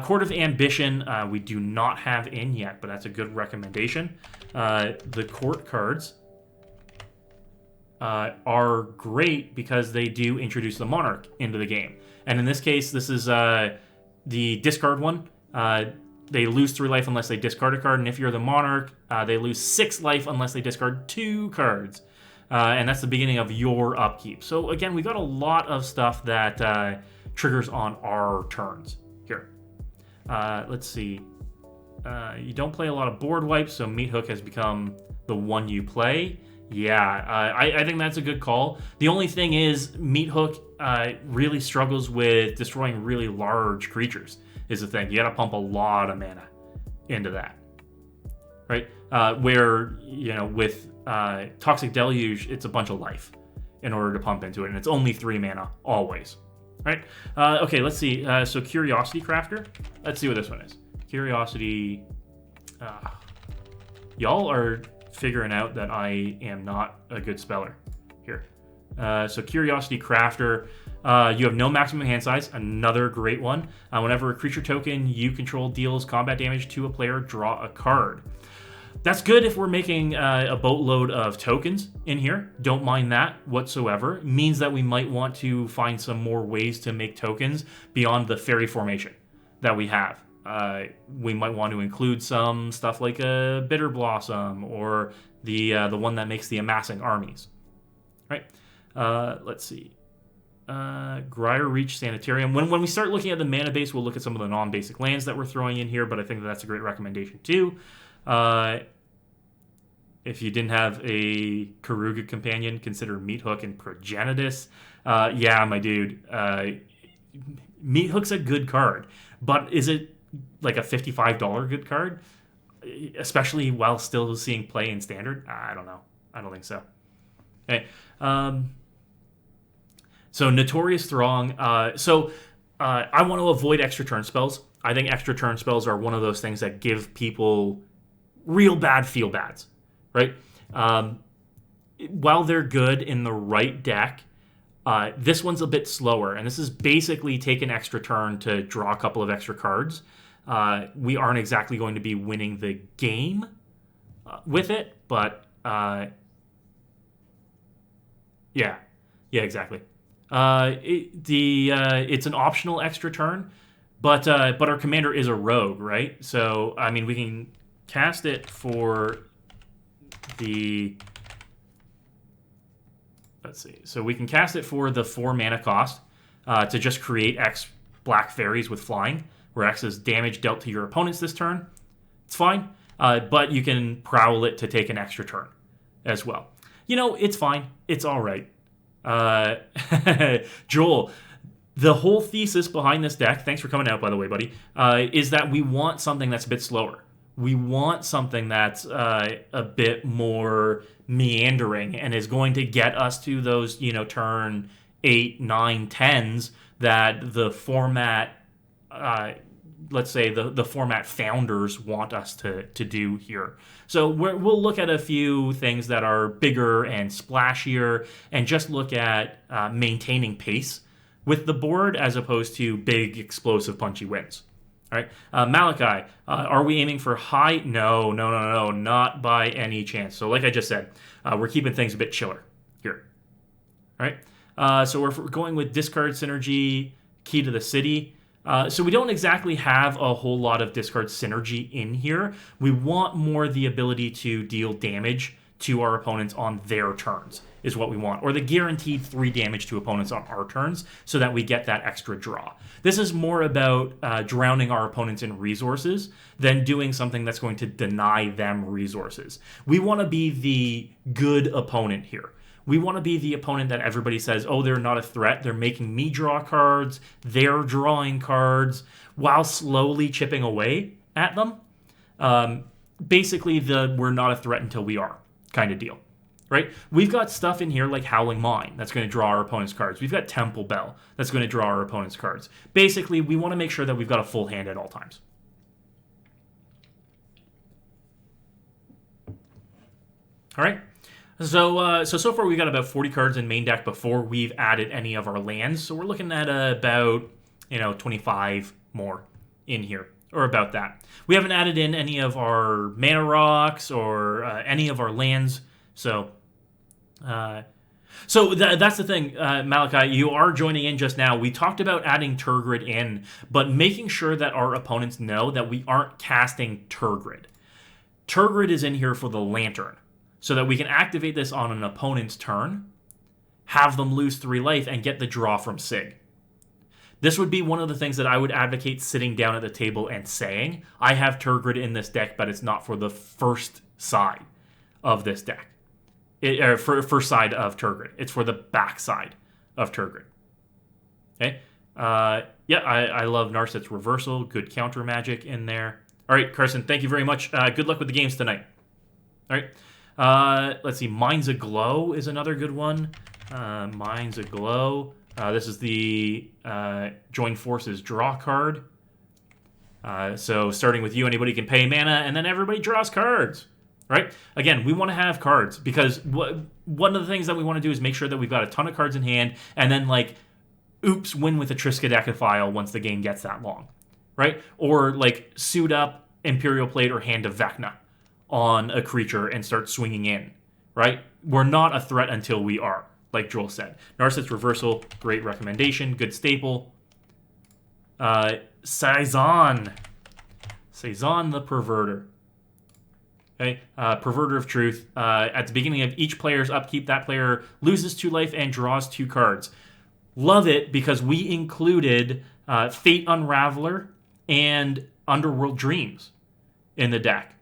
Court of Ambition, we do not have in yet, but that's a good recommendation. The court cards are great because they do introduce the Monarch into the game. And in this case, this is the discard one. They lose 3 life unless they discard a card, and if you're the Monarch, they lose 6 life unless they discard 2 cards. And that's the beginning of your upkeep. So again, we got a lot of stuff that triggers on our turns here. Let's see. You don't play a lot of board wipes, so Meathook has become the one you play. Yeah, I think that's a good call. The only thing is, Meathook really struggles with destroying really large creatures, is the thing. You gotta pump a lot of mana into that. Right? Where, you know, with Toxic Deluge, it's a bunch of life in order to pump into it, and it's only 3 mana, always. Right? Okay, let's see. So Curiosity Crafter. Let's see what this one is. Curiosity. Y'all are figuring out that I am not a good speller here. So Curiosity Crafter. You have no maximum hand size. Another great one. Whenever a creature token you control deals combat damage to a player, draw a card. That's good if we're making a boatload of tokens in here. Don't mind that whatsoever. It means that we might want to find some more ways to make tokens beyond the fairy formation that we have. We might want to include some stuff like a Bitter Blossom or the one that makes the amassing armies. Right? Let's see. Grier Reach Sanitarium. When we start looking at the mana base, we'll look at some of the non-basic lands that we're throwing in here, but I think that's a great recommendation too. If you didn't have a Karuga companion, consider Meathook and Progenitus. Yeah, my dude. Meathook's a good card, but is it like a $55 good card? Especially while still seeing play in Standard? I don't know. I don't think so. Okay. So Notorious Throng. I want to avoid extra turn spells. I think extra turn spells are one of those things that give people real bad feel bads, right? While they're good in the right deck, this one's a bit slower, and this is basically take an extra turn to draw a couple of extra cards. We aren't exactly going to be winning the game with it, but yeah, exactly. It's an optional extra turn, but our commander is a rogue, right? So I mean, we can cast it for the. Let's see. So we can cast it for the 4 mana cost to just create X black fairies with flying, where X is damage dealt to your opponents this turn. It's fine, but you can prowl it to take an extra turn as well. You know, it's fine. It's all right. Joel, the whole thesis behind this deck, thanks for coming out, by the way, buddy, is that we want something that's a bit slower. We want something that's a bit more meandering and is going to get us to those, turn 8, 9, 10s that the format, let's say the format founders want us to do here. So we'll look at a few things that are bigger and splashier and just look at maintaining pace with the board as opposed to big, explosive, punchy wins. All right, Malachi, are we aiming for high? No, not by any chance. So like I just said, we're keeping things a bit chiller here. All right, so we're going with discard synergy, Key to the City. So we don't exactly have a whole lot of discard synergy in here. We want more the ability to deal damage to our opponents on their turns is what we want, or the guaranteed 3 damage to opponents on our turns so that we get that extra draw. This is more about drowning our opponents in resources than doing something that's going to deny them resources. We want to be the good opponent here. We want to be the opponent that everybody says, oh, they're not a threat. They're making me draw cards. They're drawing cards while slowly chipping away at them. Basically, we're not a threat until we are kind of deal, right? We've got stuff in here like Howling Mine that's going to draw our opponent's cards. We've got Temple Bell that's going to draw our opponent's cards. Basically, we want to make sure that we've got a full hand at all times. All right. So far we've got about 40 cards in main deck before we've added any of our lands. So we're looking at about 25 more in here, or about that. We haven't added in any of our mana rocks or any of our lands. So that's the thing, Malachi. You are joining in just now. We talked about adding Turgid in, but making sure that our opponents know that we aren't casting Turgid. Turgid is in here for the Lantern, so that we can activate this on an opponent's turn, have them lose 3 life, and get the draw from Sygg. This would be one of the things that I would advocate sitting down at the table and saying, I have Turgid in this deck, but it's not for the first side of this deck. For first side of Turgid. It's for the back side of Turgid. Okay? I love Narset's Reversal. Good counter magic in there. All right, Carson, thank you very much. Good luck with the games tonight. All right. Let's see. Mind's Aglow is another good one. Mind's Aglow. This is the Join Forces draw card. So starting with you, anybody can pay mana, and then everybody draws cards. Right? Again, we want to have cards because one of the things that we want to do is make sure that we've got a ton of cards in hand, and then win with a Triskaidekaphile once the game gets that long. Right? Or suit up Imperial Plate or Hand of Vecna on a creature and start swinging in, right? We're not a threat until we are, like Joel said. Narset's Reversal, great recommendation, good staple. Saison the Perverter. Okay, Perverter of Truth. At the beginning of each player's upkeep, that player loses 2 life and draws 2 cards. Love it because we included Fate Unraveler and Underworld Dreams in the deck.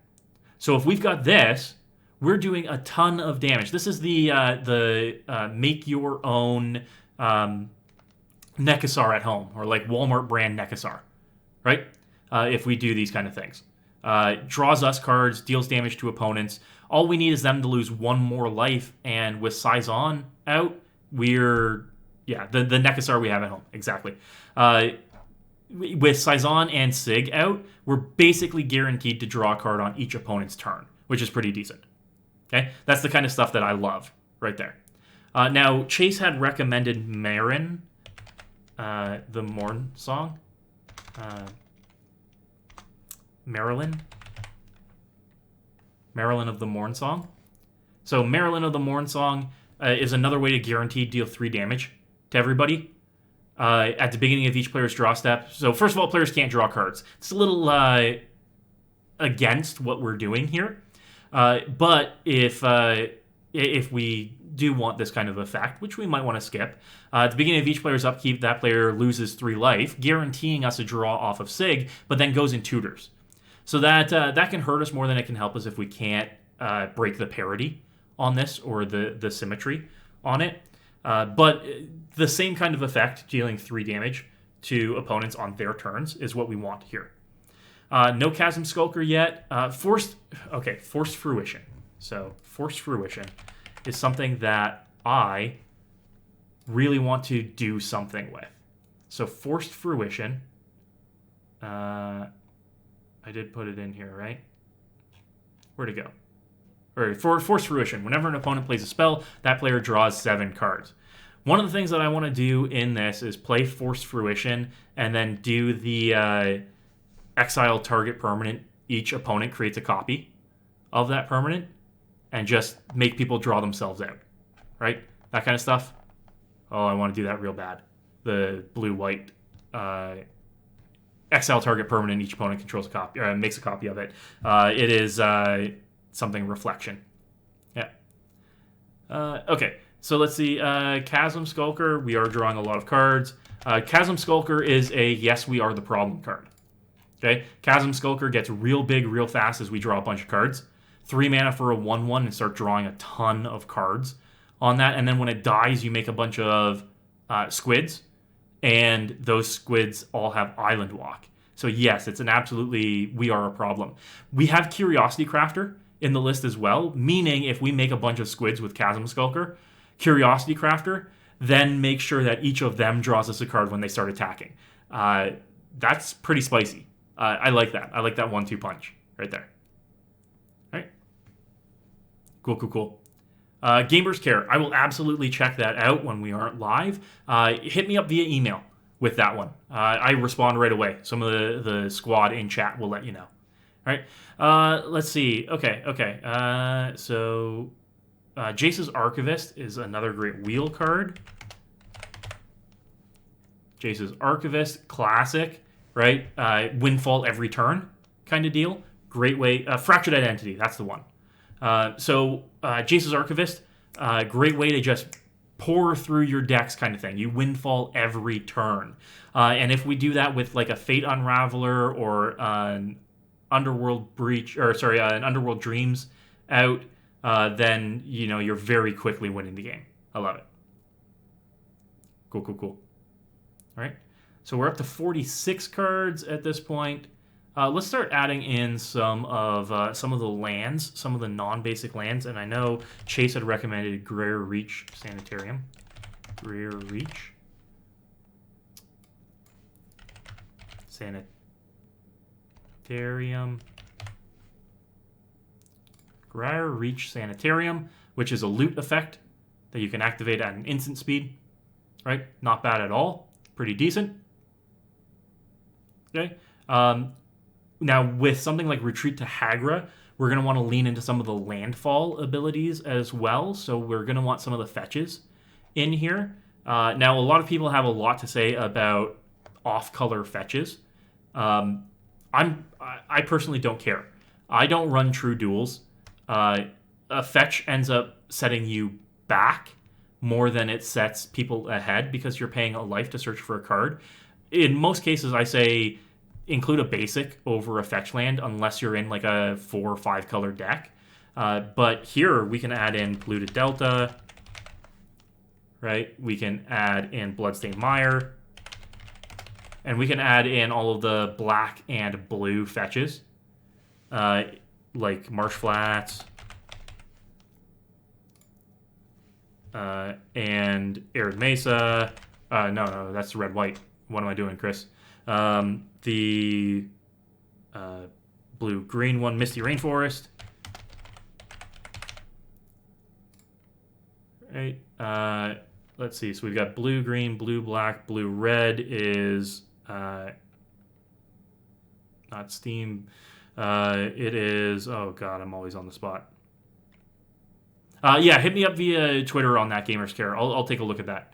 So if we've got this, we're doing a ton of damage. This is the make your own Nekasar at home, or Walmart brand Nekasar, right? If we do these kind of things. Draws us cards, deals damage to opponents. All we need is them to lose 1 more life, and with Saison out, the Nekasar we have at home, exactly. With Saison and Sygg out, we're basically guaranteed to draw a card on each opponent's turn, which is pretty decent. Okay, that's the kind of stuff that I love right there. Now, Chase had recommended Marin, the Morn song. Marilyn of the Morn song. So Marilyn of the Morn song is another way to guaranteed deal 3 damage to everybody at the beginning of each player's draw step. So first of all, players can't draw cards. It's a little against what we're doing here. But if we do want this kind of effect, which we might want to skip, at the beginning of each player's upkeep, that player loses 3 life, guaranteeing us a draw off of Sygg, but then goes in tutors. So that can hurt us more than it can help us if we can't break the parity on this or the symmetry on it. But the same kind of effect, dealing 3 damage to opponents on their turns, is what we want here. No Chasm Skulker yet. Forced Fruition. So Forced Fruition is something that I really want to do something with. So Forced Fruition. I did put it in here, right? Where'd it go? All right, for Forced Fruition. Whenever an opponent plays a spell, that player draws 7 cards. One of the things that I want to do in this is play Forced Fruition and then do the exile target permanent. Each opponent creates a copy of that permanent and just make people draw themselves out, right? That kind of stuff. Oh, I want to do that real bad. The blue-white exile target permanent. Each opponent controls a copy, or makes a copy of it. It is something reflection. Yeah. Okay. So let's see. Chasm Skulker. We are drawing a lot of cards. Chasm Skulker is a yes, we are the problem card. Okay. Chasm Skulker gets real big real fast as we draw a bunch of cards. 3 mana for a 1/1 and start drawing a ton of cards on that. And then when it dies, you make a bunch of squids. And those squids all have Island Walk. So yes, it's an absolutely, we are a problem. We have Curiosity Crafter in the list as well, meaning if we make a bunch of squids with Chasm Skulker, Curiosity Crafter, then make sure that each of them draws us a card when they start attacking. That's pretty spicy. I like that. I like that 1-2 punch right there. All right. Cool. Gamers Care. I will absolutely check that out when we aren't live. Hit me up via email with that one. I respond right away. Some of the squad in chat will let you know. All right. Let's see. Okay. So Jace's Archivist is another great wheel card. Jace's Archivist, classic, right? Windfall every turn kind of deal. Great way. Fractured Identity, that's the one. So Jace's Archivist, great way to just pour through your decks kind of thing. You windfall every turn. And if we do that with like a Fate Unraveler or an Underworld Breach, or sorry, an Underworld Dreams out, then, you know, you're very quickly winning the game. I love it. Cool. All right. So we're up to 46 cards at this point. Let's start adding in some of the lands, some of the non-basic lands. And I know Chase had recommended Greer Reach Sanitarium. Greer Reach. Sanitarium. Greer Reach Sanitarium, which is a loot effect that you can activate at an instant speed. Right? Not bad at all. Pretty decent. Okay. Now, with something like Retreat to Hagra, we're going to want to lean into some of the landfall abilities as well. So we're going to want some of the fetches in here. Now, a lot of people have a lot to say about off-color fetches. I personally don't care. I don't run true duels. A fetch ends up setting you back more than it sets people ahead because you're paying a life to search for a card. In most cases, I say include a basic over a fetch land unless you're in like a 4 or 5 color deck. But here we can add in Polluted Delta, right? We can add in Bloodstained Mire, and we can add in all of the black and blue fetches, like Marsh Flats, and Arid Mesa. No, that's red-white. What am I doing, Chris? The blue-green one, Misty Rainforest. Right. Let's see. So we've got blue-green, blue-black, blue-red is not Steam. It is... Oh, God, I'm always on the spot. Yeah, hit me up via Twitter on that, Gamers Care. I'll take a look at that.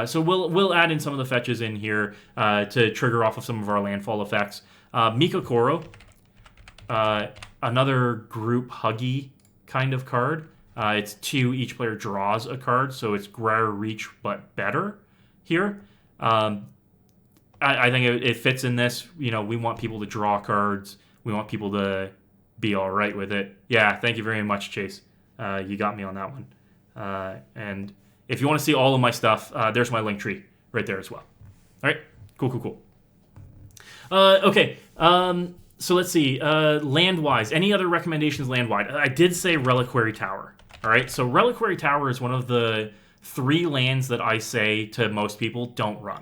So we'll add in some of the fetches in here to trigger off of some of our landfall effects. Mika Koro, another group huggy kind of card. It's 2, each player draws a card, so it's Greer Reach but better here. I think it fits in this. You know, we want people to draw cards. We want people to be all right with it. Yeah, thank you very much, Chase. You got me on that one. And if you want to see all of my stuff, there's my link tree right there as well. All right, cool. Okay, so let's see. Land-wise, any other recommendations land-wide? I did say Reliquary Tower. All right, so Reliquary Tower is one of the 3 lands that I say to most people, don't run.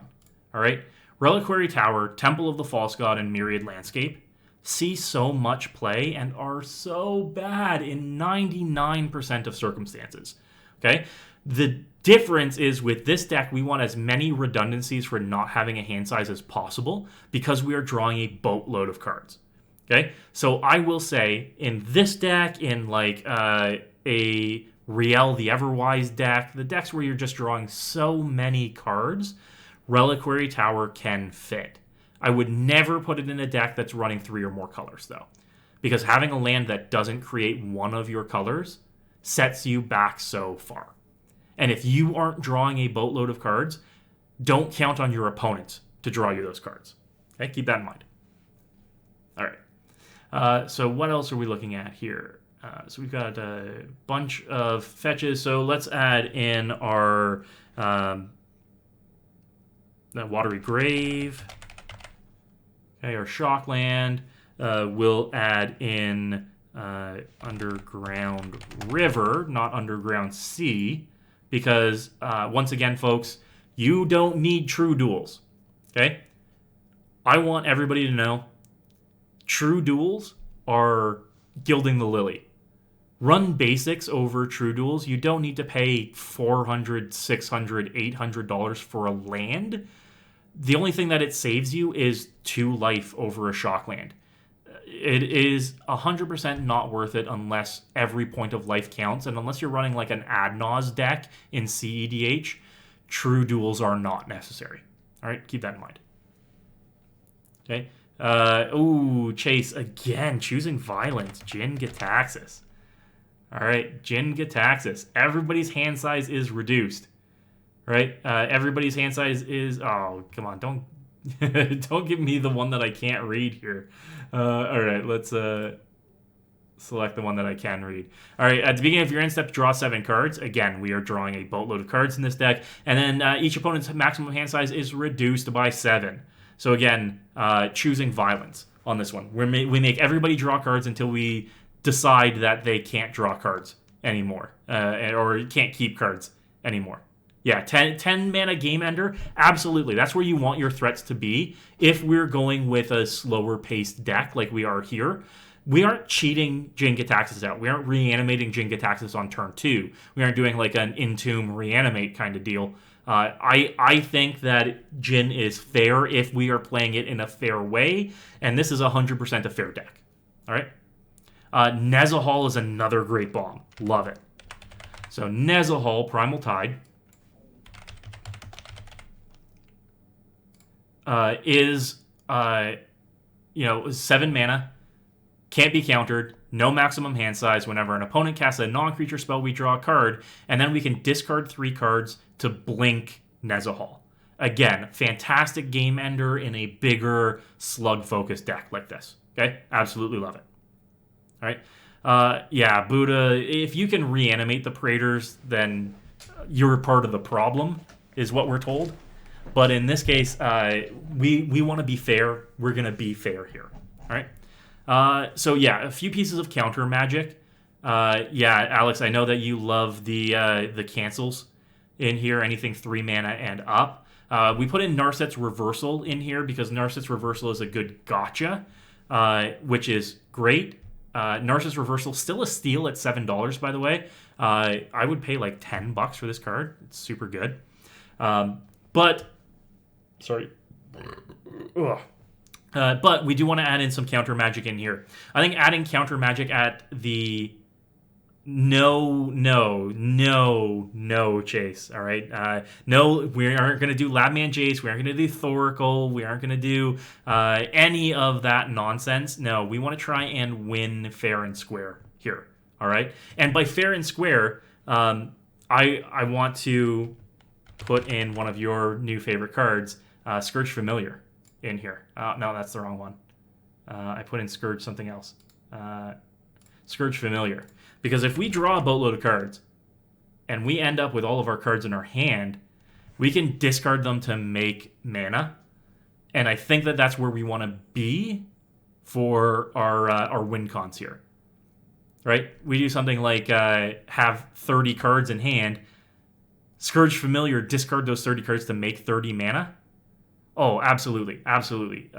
All right, Reliquary Tower, Temple of the False God, and Myriad Landscape see so much play and are so bad in 99% of circumstances. Okay? The difference is with this deck, we want as many redundancies for not having a hand size as possible because we are drawing a boatload of cards. Okay? So I will say in this deck, in like a Riel the Everwise deck, the decks where you're just drawing so many cards, Reliquary Tower can fit. I would never put it in a deck that's running 3 or more colors, though. Because having a land that doesn't create one of your colors sets you back so far. And if you aren't drawing a boatload of cards, don't count on your opponent to draw you those cards. Okay, keep that in mind. All right. So what else are we looking at here? So we've got a bunch of fetches. So let's add in our Watery Grave. Okay, our Shockland. We'll add in Underground River, not Underground Sea, because once again, folks, you don't need true duels. Okay? I want everybody to know true duels are gilding the lily. Run basics over true duels. You don't need to pay $400, $600, $800 for a land. The only thing that it saves you is 2 life over a Shockland. It is 100% not worth it unless every point of life counts, and unless you're running like an ad nos deck in CEDH, true duels are not necessary. All right, keep that in mind. Okay. Chase again, choosing violence. Jin Gitaxis. All right, Jin Gitaxis. Everybody's hand size is reduced. Right? Everybody's hand size is... Oh, come on. Don't don't give me the one that I can't read here. All right, let's select the one that I can read. All right, at the beginning of your end step, draw 7 cards. Again, we are drawing a boatload of cards in this deck. And then each opponent's maximum hand size is reduced by 7. So again, choosing violence on this one. We make everybody draw cards until we decide that they can't draw cards anymore. Or can't keep cards anymore. Yeah, 10 mana game ender, absolutely. That's where you want your threats to be. If we're going with a slower paced deck like we are here, we aren't cheating Jin Gitaxis out. We aren't reanimating Jin Gitaxis on turn 2. We aren't doing like an Entomb reanimate kind of deal. I think that Jin is fair if we are playing it in a fair way, and this is 100% a fair deck. All right? Nezahal is another great bomb. Love it. So Nezahal, Primal Tide. Is 7 mana, can't be countered, no maximum hand size. Whenever an opponent casts a non-creature spell, we draw a card, and then we can discard 3 cards to blink Nezahal. Again, fantastic game ender in a bigger slug-focused deck like this. Okay? Absolutely love it. All right? Buddha, if you can reanimate the Praetors, then you're part of the problem, is what we're told. But in this case, we want to be fair. We're going to be fair here. All right? A few pieces of counter magic. Alex, I know that you love the cancels in here, anything 3 mana and up. We put in Narset's Reversal in here because Narset's Reversal is a good gotcha, which is great. Narset's Reversal, still a steal at $7, by the way. I would pay like $10 for this card. It's super good. But we do want to add in some counter magic in here. I think adding counter magic at the no, Chase. All right. No, we aren't going to do Labman Jace. We aren't going to do Thoracle. We aren't going to do any of that nonsense. No, we want to try and win fair and square here. All right. And by fair and square, I want to put in one of your new favorite cards, Scourge Familiar, in here. No, that's the wrong one. I put in Scourge something else. Scourge Familiar. Because if we draw a boatload of cards, and we end up with all of our cards in our hand, we can discard them to make mana. And I think that that's where we want to be for our win cons here. Right? We do something like have 30 cards in hand, Scourge Familiar, discard those 30 cards to make 30 mana. Oh, absolutely. Absolutely.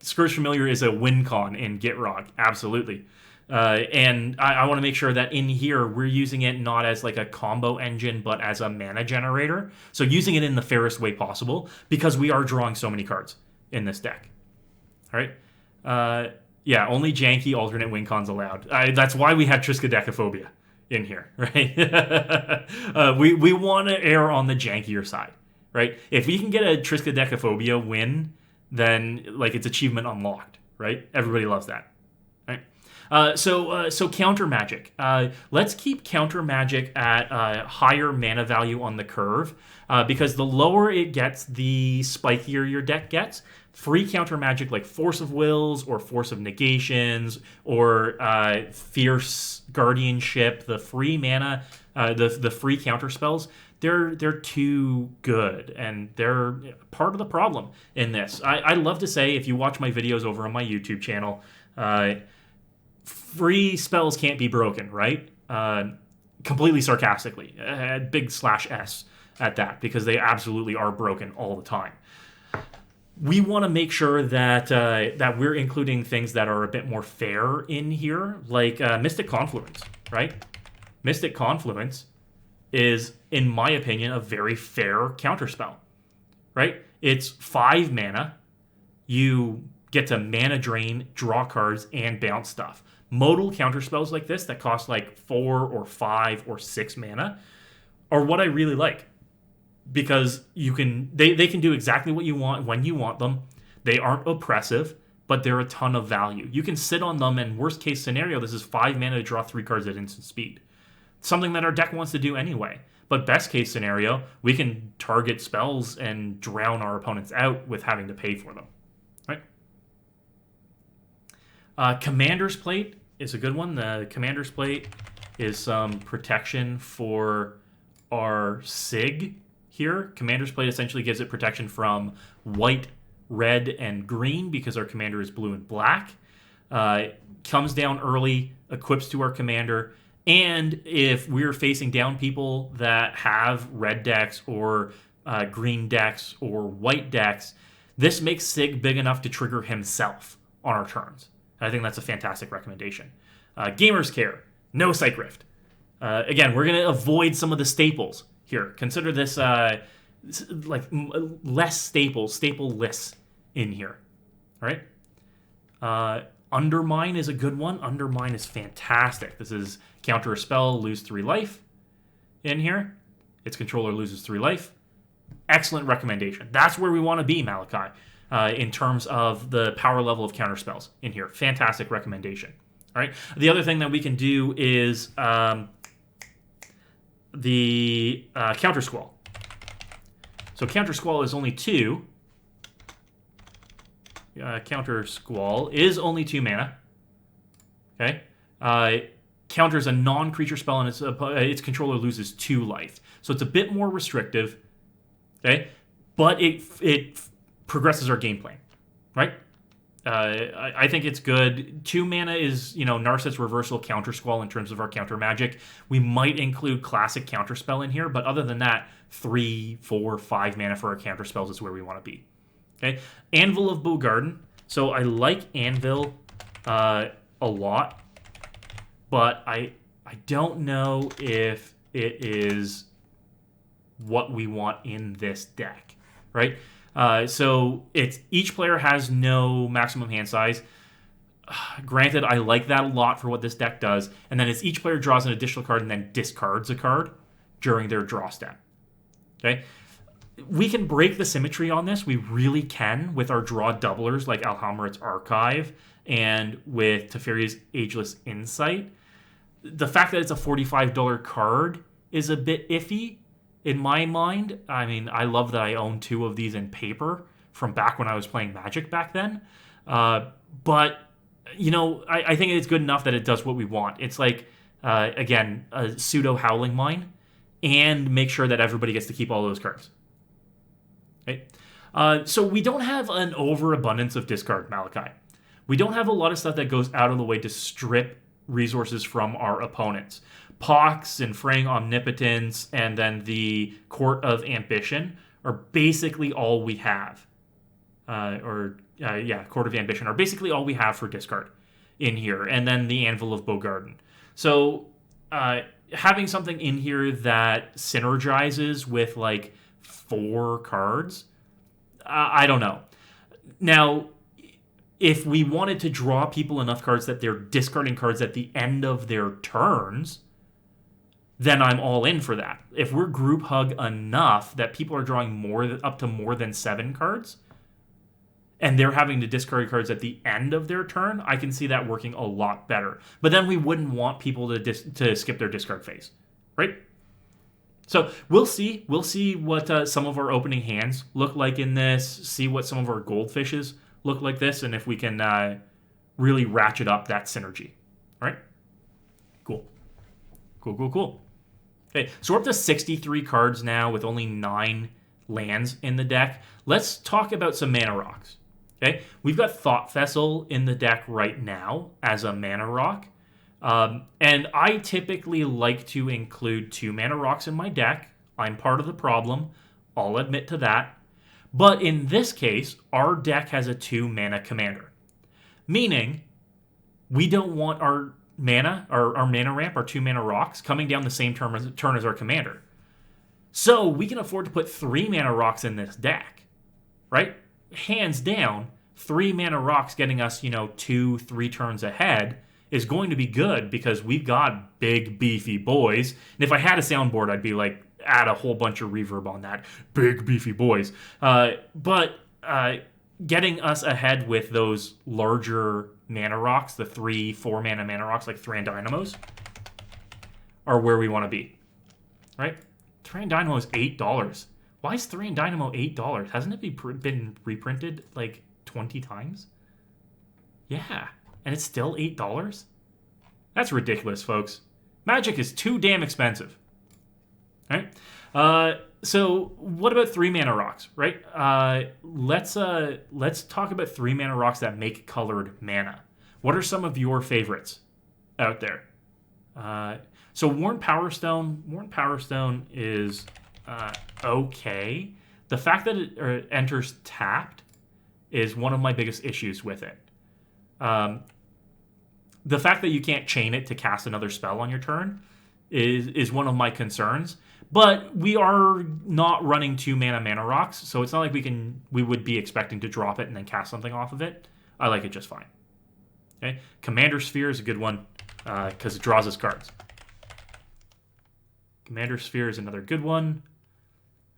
Scourge Familiar is a win con in Gitrog. Absolutely. And I want to make sure that in here, we're using it not as like a combo engine, but as a mana generator. So using it in the fairest way possible, because we are drawing so many cards in this deck. All right. Only janky alternate win cons allowed. That's why we had Triskaidekaphobia in here, right? We want to err on the jankier side, right? If we can get a Triskaidekaphobia win, then like it's achievement unlocked, right? Everybody loves that, right? So counter magic. Let's keep counter magic at higher mana value on the curve, because the lower it gets, the spikier your deck gets. Free counter magic like Force of Wills or Force of Negations or Fierce Guardianship, the free mana, the free counter spells, they're too good, and they're part of the problem in this. I love to say, if you watch my videos over on my YouTube channel, free spells can't be broken, right? Completely sarcastically, big /S at that, because they absolutely are broken all the time. We want to make sure that that we're including things that are a bit more fair in here, like Mystic Confluence, right? Mystic Confluence is, in my opinion, a very fair counterspell, right? It's 5 mana. You get to mana drain, draw cards, and bounce stuff. Modal counterspells like this that cost like 4 or 5 or 6 mana are what I really like, because they can do exactly what you want when you want them. They aren't oppressive, but they're a ton of value. You can sit on them, and worst case scenario, this is 5 mana to draw 3 cards at instant speed. Something that our deck wants to do anyway. But best case scenario, we can target spells and drown our opponents out with having to pay for them, right? Commander's Plate is a good one. The Commander's Plate is some protection for our Sygg here. Commander's Plate essentially gives it protection from white, red, and green, because our commander is blue and black. Comes down early, equips to our commander, and if we're facing down people that have red decks or green decks or white decks, this makes Sygg big enough to trigger himself on our turns. I think that's a fantastic recommendation. Gamer's Care, no Psych Rift. Again, we're going to avoid some of the staples here. Consider this less staple-less in here. All right? Undermine is a good one. Undermine is fantastic. This is counter a spell, lose 3 life in here. Its controller loses 3 life. Excellent recommendation. That's where we want to be, Malachi, in terms of the power level of counter spells in here. Fantastic recommendation. All right. The other thing that we can do is the Counter Squall. So Counter Squall is only 2. Counter Squall is only 2 mana. Okay. Counters a non-creature spell, and its controller loses 2 life. So it's a bit more restrictive. Okay. But it progresses our game plan, right? I think it's good. 2 mana is, Narset's Reversal, Counter Squall in terms of our counter magic. We might include classic counter spell in here, but other than that, 3, 4, 5 mana for our counter spells is where we want to be. Okay, Anvil of Bogarden. So I like Anvil a lot, but I don't know if it is what we want in this deck, right? So it's each player has no maximum hand size. Granted, I like that a lot for what this deck does. And then it's each player draws an additional card and then discards a card during their draw step. Okay? We can break the symmetry on this. We really can with our draw doublers like Alhammar's Archive and with Teferi's Ageless Insight. The fact that it's a $45 card is a bit iffy in my mind. I mean, I love that I own 2 of these in paper from back when I was playing Magic back then. But, I think it's good enough that it does what we want. It's like, again, a pseudo Howling Mine, and make sure that everybody gets to keep all those cards. Okay? So we don't have an overabundance of discard, Malachi. We don't have a lot of stuff that goes out of the way to strip resources from our opponents. Pox and Fraying Omnipotence and then the Court of Ambition are basically all we have. Court of Ambition are basically all we have for discard in here. And then the Anvil of Bogarden. So having something in here that synergizes with like 4 cards, I don't know. Now, if we wanted to draw people enough cards that they're discarding cards at the end of their turns, then I'm all in for that. If we're group hug enough that people are drawing up to more than 7 cards, and they're having to discard cards at the end of their turn, I can see that working a lot better. But then we wouldn't want people to skip their discard phase, right? So we'll see. We'll see what some of our opening hands look like in this, see what some of our goldfishes look like this, and if we can really ratchet up that synergy. All right? Cool. Cool. Okay, so we're up to 63 cards now with only 9 lands in the deck. Let's talk about some mana rocks. Okay, we've got Thought Vessel in the deck right now as a mana rock. And I typically like to include 2 mana rocks in my deck. I'm part of the problem. I'll admit to that. But in this case, our deck has a 2 mana commander. Meaning, we don't want our mana, our mana ramp, our 2 mana rocks, coming down the same turn as our commander. So we can afford to put 3 mana rocks in this deck. Right? Hands down, 3 mana rocks getting us, 2-3 turns ahead is going to be good because we've got big, beefy boys. And if I had a soundboard, I'd be like, add a whole bunch of reverb on that. Big, beefy boys. But getting us ahead with those larger mana rocks, the 3-4 mana rocks like Thran Dynamos, are where we want to be. Right? Thran Dynamo is $8. Why is Thran Dynamo $8? Hasn't it been reprinted like 20 times? Yeah. And it's still $8? That's ridiculous, folks. Magic is too damn expensive. All right? So what about 3 mana rocks, right? Let's talk about 3 mana rocks that make colored mana. What are some of your favorites out there? So Worn Power Stone is okay. The fact that it enters tapped is one of my biggest issues with it. The fact that you can't chain it to cast another spell on your turn is one of my concerns. But we are not running 2 mana rocks, so it's not like we would be expecting to drop it and then cast something off of it. I like it just fine. Okay, Commander Sphere is a good one because it draws us cards. Commander Sphere is another good one.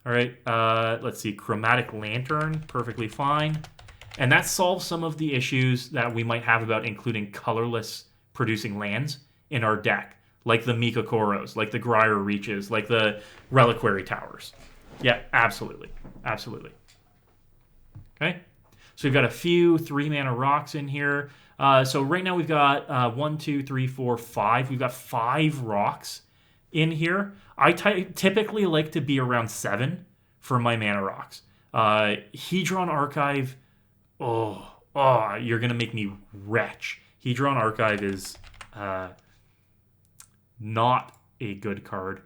All right, let's see. Chromatic Lantern, perfectly fine. And that solves some of the issues that we might have about including colorless producing lands in our deck, like the Mika Koros, like the Grier Reaches, like the Reliquary Towers. Yeah, absolutely. Okay, so we've got a few 3 mana rocks in here. So right now we've got 1, 2, 3, 4, 5. We've got 5 rocks in here. I typically like to be around 7 for my mana rocks. Hedron Archive. Oh, you're going to make me retch. Hedron Archive is not a good card.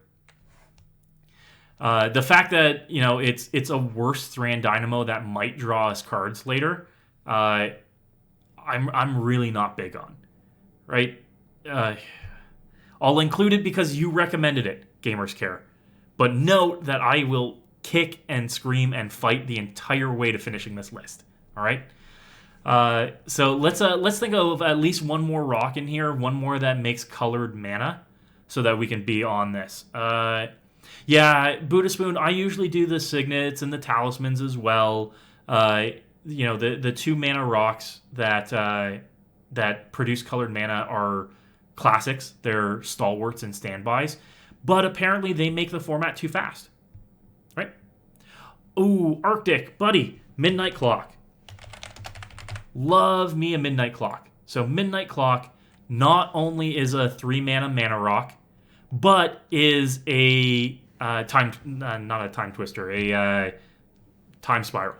The fact that, it's a worse Thran Dynamo that might draw us cards later, I'm really not big on. Right? I'll include it because you recommended it, Gamers Care. But note that I will kick and scream and fight the entire way to finishing this list. All right. So let's think of at least one more rock in here, one more that makes colored mana, so that we can be on this. Yeah, Buddha Spoon. I usually do the signets and the talismans as well. The 2 mana rocks that produce colored mana are classics. They're stalwarts and standbys, but apparently they make the format too fast. Right? Ooh, Arctic, buddy, Midnight Clock. Love me a Midnight Clock. So Midnight Clock not only is a 3 mana rock, but is a not a time twister, a time spiral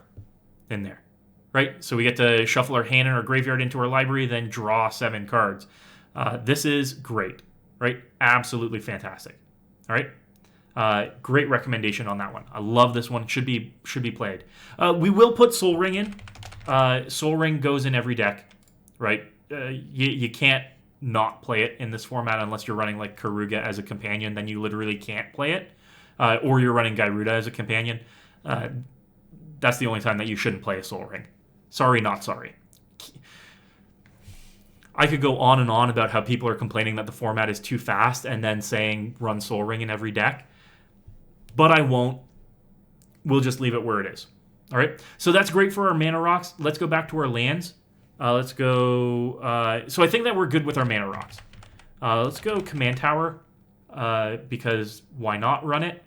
in there, right? So we get to shuffle our hand and our graveyard into our library, then draw 7 cards. This is great, right? Absolutely fantastic. All right. Great recommendation on that one. I love this one. Should be played. We will put Soul Ring in. Soul Ring goes in every deck, right? You can't not play it in this format unless you're running like Karuga as a companion. Then you literally can't play it. Or you're running Gyruda as a companion. That's the only time that you shouldn't play a Soul Ring. Sorry, not sorry. I could go on and on about how people are complaining that the format is too fast and then saying run Soul Ring in every deck. But I won't. We'll just leave it where it is. All right. So that's great for our mana rocks. Let's go back to our lands. Let's go. So I think that we're good with our mana rocks. Let's go Command Tower because why not run it?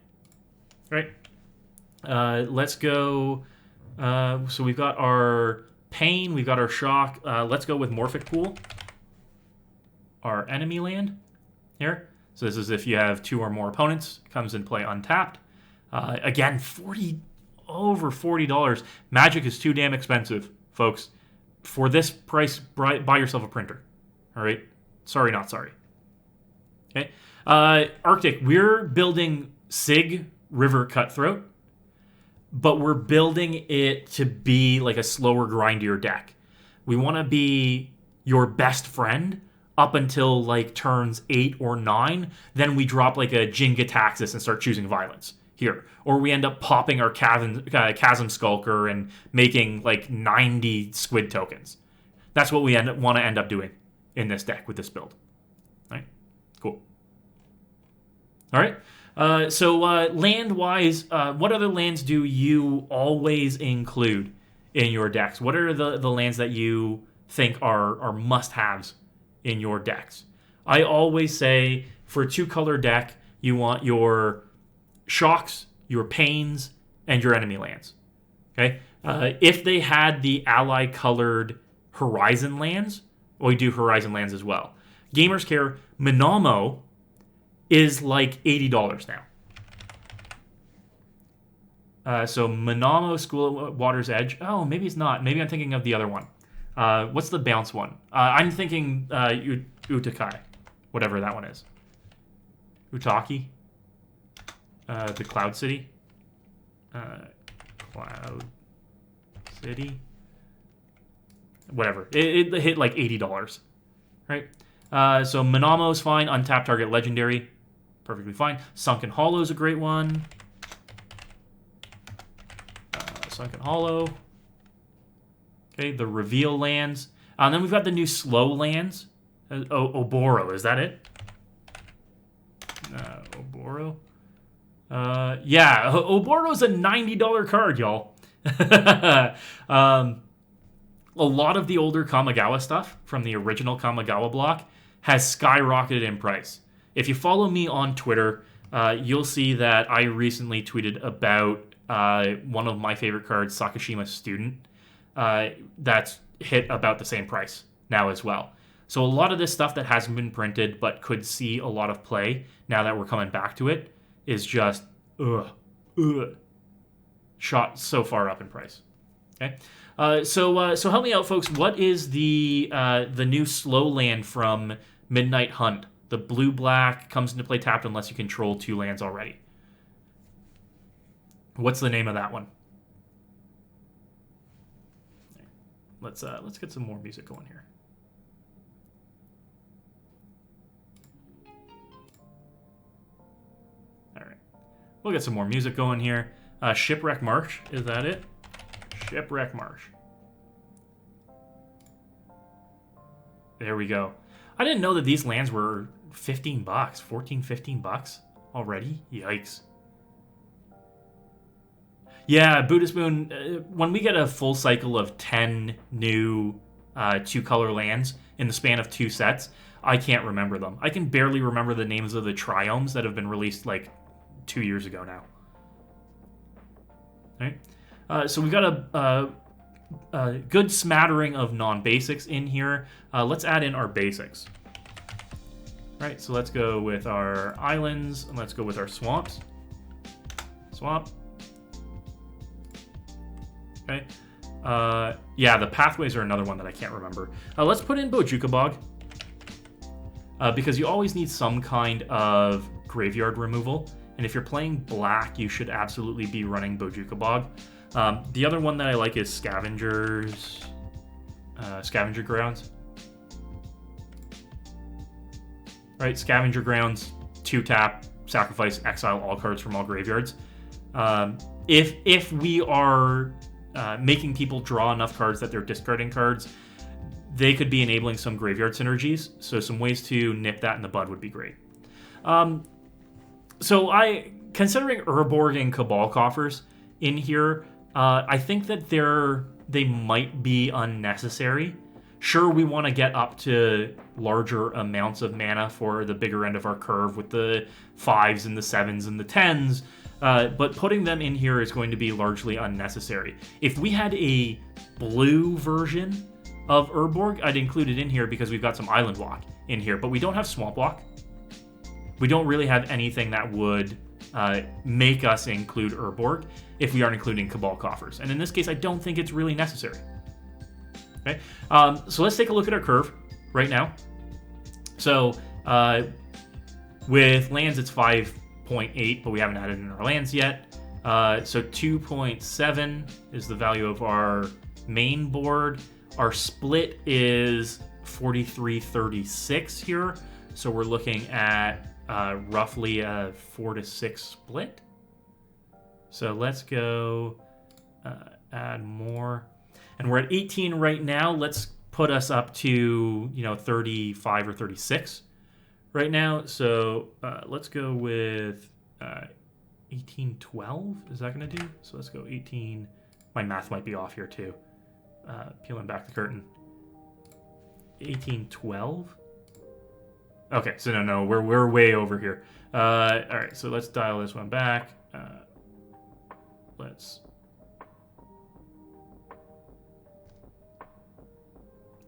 Right. Let's go. So we've got our Pain. We've got our Shock. Let's go with Morphic Pool. Our enemy land here. So this is if you have 2 or more opponents. Comes in play untapped. Again, over $40. Magic is too damn expensive, folks. For this price, buy yourself a printer. All right? Sorry, not sorry. Okay. Arctic, we're building Sygg River Cutthroat, but we're building it to be like a slower, grindier deck. We want to be your best friend up until like turns 8 or 9. Then we drop like a Jin-Gitaxias and start choosing violence here. Or we end up popping our Chasm Skulker and making like 90 squid tokens. That's what we want to end up doing in this deck with this build. All right? Cool. All right. So land-wise, what other lands do you always include in your decks? What are the lands that you think are must-haves in your decks? I always say for a 2-color deck, you want your Shocks, your Pains, and your enemy lands. Okay? If they had the ally-colored Horizon lands, well, we do Horizon lands as well. Gamers Care, Minamo is like $80 now. So Minamo, School of Water's Edge. Oh, maybe it's not. Maybe I'm thinking of the other one. What's the bounce one? I'm thinking Utakai, whatever that one is. Utaki? The Cloud City? Cloud City? Whatever. It hit like $80. Right? So Manamo's fine. Untapped target legendary. Perfectly fine. Sunken Hollow's a great one. Sunken Hollow. Okay, the Reveal lands. And then we've got the new slow lands. Oboro, is that it? Oboro? Yeah, Oboro's a $90 card, y'all. A lot of the older Kamigawa stuff from the original Kamigawa block has skyrocketed in price. If you follow me on Twitter, you'll see that I recently tweeted about one of my favorite cards, Sakashima Student, that's hit about the same price now as well. So a lot of this stuff that hasn't been printed but could see a lot of play now that we're coming back to it is just shot so far up in price. Okay, so help me out, folks. What is the new slow land from Midnight Hunt? The blue-black comes into play tapped unless you control 2 lands already. What's the name of that one? Let's get some more music going here. All right, we'll get some more music going here. Shipwreck Marsh, is that it? Shipwreck Marsh. There we go. I didn't know that these lands were $15, $15 already. Yikes. Yeah, Buddhist Moon, when we get a full cycle of 10 new 2-color lands in the span of 2 sets, I can't remember them. I can barely remember the names of the triomes that have been released like 2 years ago now. All right. So we've got a good smattering of non-basics in here. Let's add in our basics. All right, so let's go with our islands, and let's go with our swamps. Swamp. Okay. Yeah, the pathways are another one that I can't remember. Let's put in Bojuka Bog. Because you always need some kind of graveyard removal. And if you're playing black, you should absolutely be running Bojuka Bog. The other one that I like is Scavenger Grounds. Right, Scavenger Grounds, 2-tap, sacrifice, exile all cards from all graveyards. If we are making people draw enough cards that they're discarding cards, they could be enabling some graveyard synergies. So some ways to nip that in the bud would be great. So considering Urborg and Cabal Coffers in here, I think that they might be unnecessary. Sure, we want to get up to larger amounts of mana for the bigger end of our curve with the 5s and the 7s and the 10s, but putting them in here is going to be largely unnecessary. If we had a blue version of Urborg, I'd include it in here because we've got some Island Walk in here, but we don't have Swamp Walk. We don't really have anything that would make us include Urborg if we aren't including Cabal Coffers. And in this case, I don't think it's really necessary. Okay, so let's take a look at our curve right now. So with lands, it's 5.8, but we haven't added in our lands yet. So 2.7 is the value of our main board. Our split is 43-36 here. So we're looking at roughly a 4-6 split. So let's go add more. And we're at 18 right now. Let's put us up to, 35 or 36 right now. So let's go with 1812. Is that going to do? So let's go 18. My math might be off here too. Peeling back the curtain. 1812. Okay, so no, we're way over here. All right, so let's dial this one back. Let's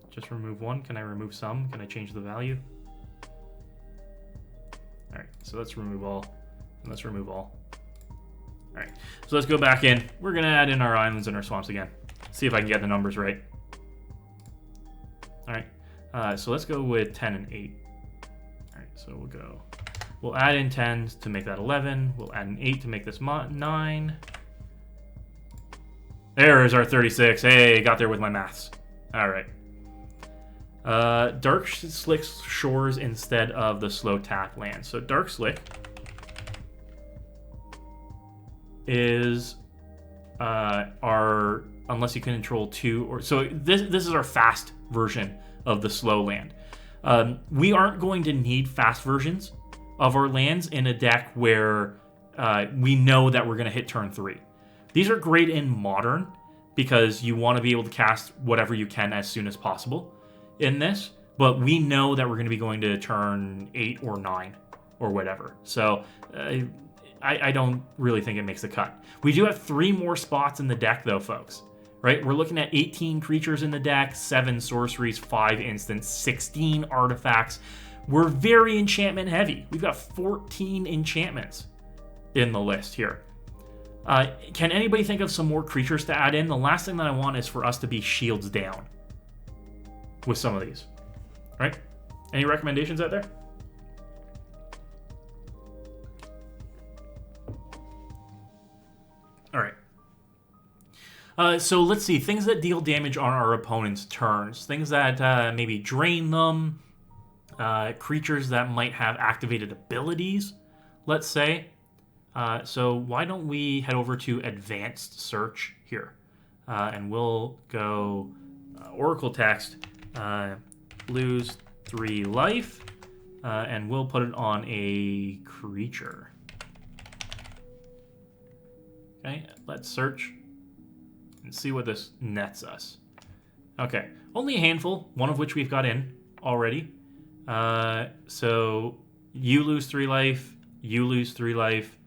just remove one. Can I remove some? Can I change the value? All right, so let's remove all, and let's remove all. All right, so let's go back in. We're gonna add in our islands and our swamps again. See if I can get the numbers right. All right, so let's go with 10 and 8. All right, so we'll add in 10s to make that 11. We'll add an 8 to make this 9. There is our 36. Hey, got there with my maths. All right. Dark Slick Shores instead of the slow tap land. So Dark Slick is our, unless you can control 2 or so. This is our fast version of the slow land. We aren't going to need fast versions of our lands in a deck where we know that we're going to hit turn 3. These are great in Modern because you want to be able to cast whatever you can as soon as possible in this, but we know that we're going to be going to turn 8 or 9 or whatever. So I don't really think it makes the cut. We do have 3 more spots in the deck though, folks. Right? We're looking at 18 creatures in the deck, 7 sorceries, 5 instants, 16 artifacts. We're very enchantment heavy. We've got 14 enchantments in the list here. Can anybody think of some more creatures to add in? The last thing that I want is for us to be shields down with some of these. Right? Any recommendations out there? All right. So let's see. Things that deal damage on our opponent's turns. Things that maybe drain them. Creatures that might have activated abilities, let's say. So why don't we head over to Advanced Search here. And we'll go Oracle Text, lose 3 life, and we'll put it on a creature. Okay, let's search and see what this nets us. Okay, only a handful, one of which we've got in already. So you lose 3 life, you lose 3 life,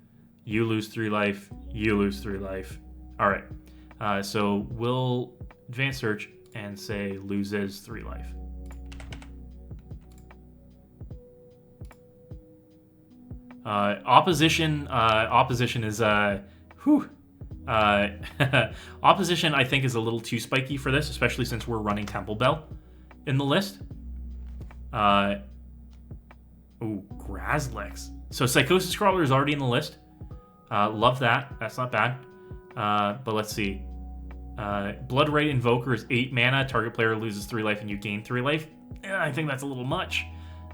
you lose 3 life, you lose 3 life. All right, so we'll advance search and say loses 3 life. Opposition is opposition I think is a little too spiky for this, especially since we're running Temple Bell in the list. Grazlix. So Psychosis Crawler is already in the list. Love that. That's not bad. But let's see. Bloodright Invoker is 8 mana. Target player loses 3 life and you gain 3 life. I think that's a little much.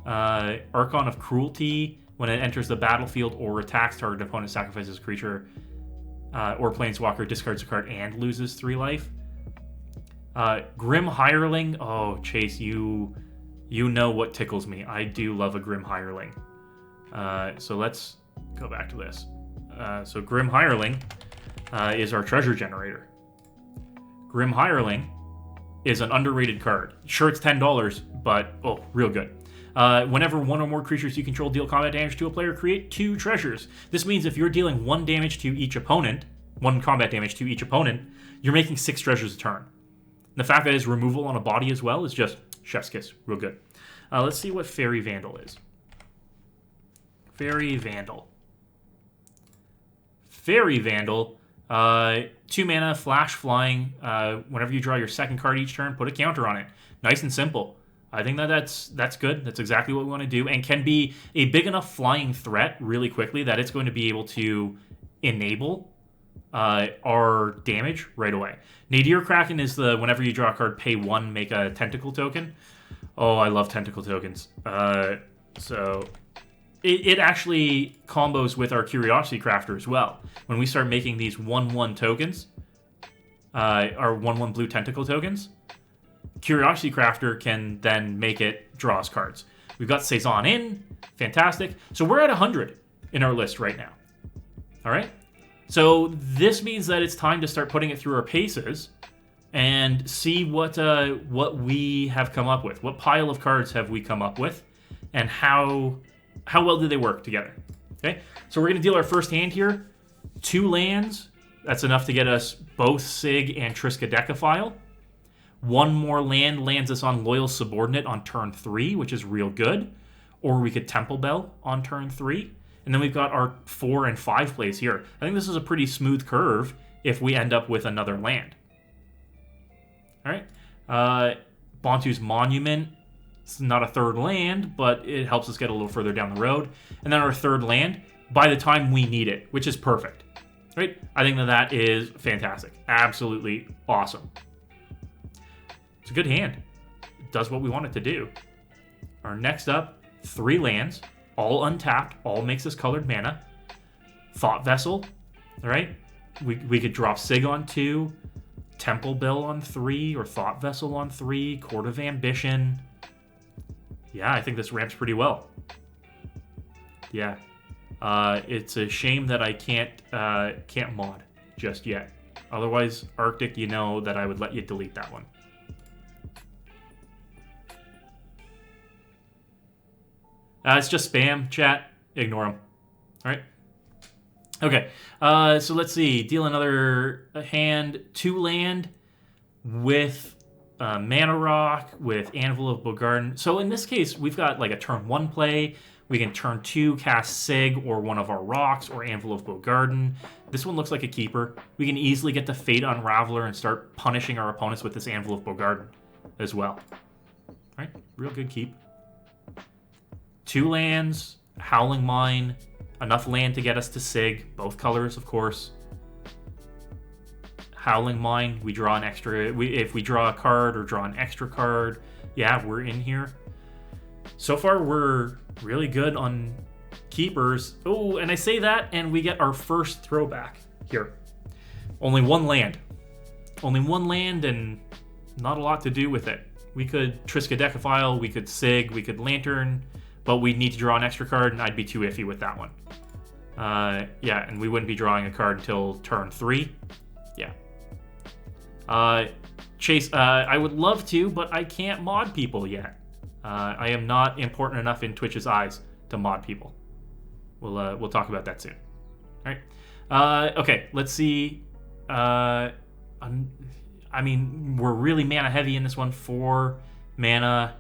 Archon of Cruelty. When it enters the battlefield or attacks, target opponent sacrifices a creature or planeswalker, discards a card and loses 3 life. Grim Hireling. Oh, Chase, you know what tickles me. I do love a Grim Hireling. So let's go back to this. So Grim Hireling is our treasure generator. Grim Hireling is an underrated card. Sure, it's $10, but real good. Whenever one or more creatures you control deal combat damage to a player, create 2 treasures. This means if you're dealing 1 damage to each opponent, 1 combat damage to each opponent, you're making 6 treasures a turn. And the fact that it's removal on a body as well is just chef's kiss. Real good. Let's see what Fairy Vandal is. Fairy Vandal. Fairy Vandal, 2 mana, flash, flying. Whenever you draw your second card each turn, put a counter on it. Nice and simple. I think that's good. That's exactly what we want to do, and can be a big enough flying threat really quickly that it's going to be able to enable our damage right away. Nadir Kraken is the whenever you draw a card, pay 1, make a tentacle token. Oh, I love tentacle tokens. So it actually combos with our Curiosity Crafter as well. When we start making these 1/1 tokens, our 1/1 blue tentacle tokens, Curiosity Crafter can then make it draw us cards. We've got Saison in. Fantastic. So we're at 100 in our list right now. All right? So this means that it's time to start putting it through our paces and see what we have come up with. What pile of cards have we come up with, and how well do they work together? Okay? So we're going to deal our first hand here. 2 lands. That's enough to get us both Sygg and Triskaidekaphile. 1 more land lands us on Loyal Subordinate on turn 3, which is real good. Or we could Temple Bell on turn 3. And then we've got our 4 and 5 plays here. I think this is a pretty smooth curve if we end up with another land. All right. Bontu's Monument. It's not a 3rd land, but it helps us get a little further down the road. And then our 3rd land by the time we need it, which is perfect. Right? I think that is fantastic. Absolutely awesome. It's a good hand. It does what we want it to do. Our next up, 3 lands, all untapped, all makes us colored mana. Thought Vessel, all right? We could drop Sygg on 2, Temple Bell on 3, or Thought Vessel on 3, Court of Ambition. Yeah, I think this ramps pretty well. Yeah. It's a shame that I can't mod just yet. Otherwise, Arctic, you know that I would let you delete that one. It's just spam, chat. Ignore them. All right? Okay. So let's see. Deal another hand. 2 land with Mana Rock, with Anvil of Bogarden. So in this case, we've got like a turn 1 play. We can turn 2 cast Sygg or one of our rocks or Anvil of Bogarden. This one looks like a keeper. We can easily get the Fate Unraveler and start punishing our opponents with this Anvil of Bogarden as well. All right? Real good keep. 2 lands, Howling Mine, enough land to get us to Sygg, both colors, of course. Howling Mine, we draw an extra. If we draw a card or draw an extra card, yeah, we're in here. So far, we're really good on keepers. Oh, and I say that, and we get our first throwback here. Only 1 land. Only 1 land, and not a lot to do with it. We could Triskaidekaphile, we could Sygg, we could Lantern, but we'd need to draw an extra card, and I'd be too iffy with that one. Yeah, and we wouldn't be drawing a card until turn 3. Yeah. Chase, I would love to, but I can't mod people yet. I am not important enough in Twitch's eyes to mod people. We'll talk about that soon. All right. Okay, let's see. I mean, we're really mana heavy in this one. 4 mana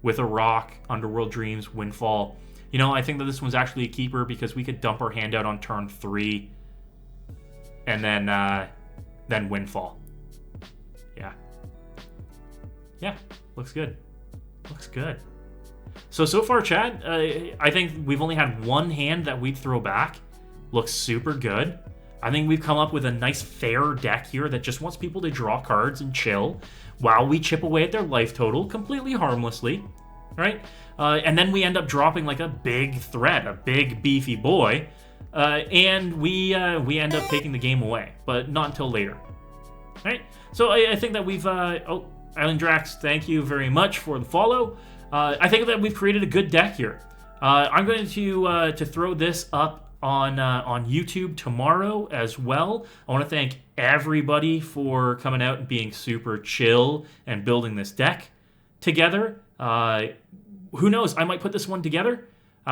with a rock, Underworld Dreams, Windfall. You know, I think that this one's actually a keeper because we could dump our hand out on turn 3 and then Windfall. Yeah. Yeah, looks good. Looks good. So far, Chad, I think we've only had 1 hand that we'd throw back. Looks super good. I think we've come up with a nice, fair deck here that just wants people to draw cards and chill while we chip away at their life total completely harmlessly, right? And then we end up dropping like a big threat, a big beefy boy, and we end up taking the game away, but not until later. Right? So I think that we've... Island Drax, thank you very much for the follow. I think that we've created a good deck here. I'm going to throw this up on YouTube tomorrow as well. I want to thank everybody for coming out and being super chill and building this deck together. Who knows? I might put this one together.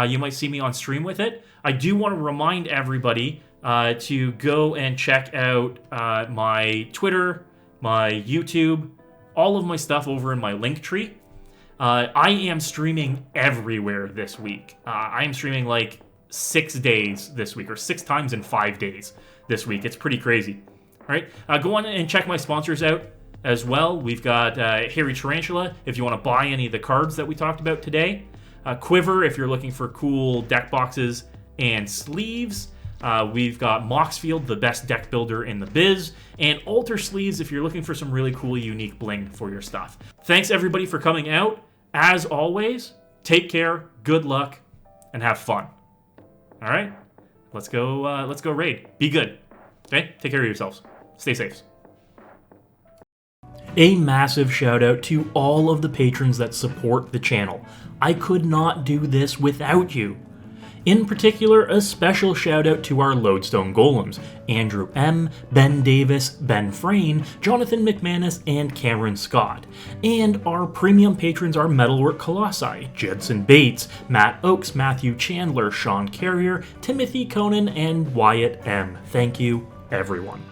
You might see me on stream with it. I do want to remind everybody to go and check out my Twitter, my YouTube, all of my stuff over in my link tree. I am streaming everywhere this week. I am streaming like 6 days this week, or 6 times in 5 days this week. It's pretty crazy. All right, go on and check my sponsors out as well. We've got Hairy Tarantula, if you want to buy any of the cards that we talked about today. Quiver, if you're looking for cool deck boxes and sleeves. We've got Moxfield, the best deck builder in the biz, and Alter Sleeves if you're looking for some really cool, unique bling for your stuff. Thanks everybody for coming out. As always, take care, good luck, and have fun. All right, let's go raid. Be good. Okay, take care of yourselves. Stay safe. A massive shout out to all of the patrons that support the channel. I could not do this without you. In particular, a special shout out to our Lodestone Golems, Andrew M., Ben Davis, Ben Frayne, Jonathan McManus, and Cameron Scott. And our premium patrons are Metalwork Colossi, Judson Bates, Matt Oakes, Matthew Chandler, Sean Carrier, Timothy Conan, and Wyatt M. Thank you, everyone.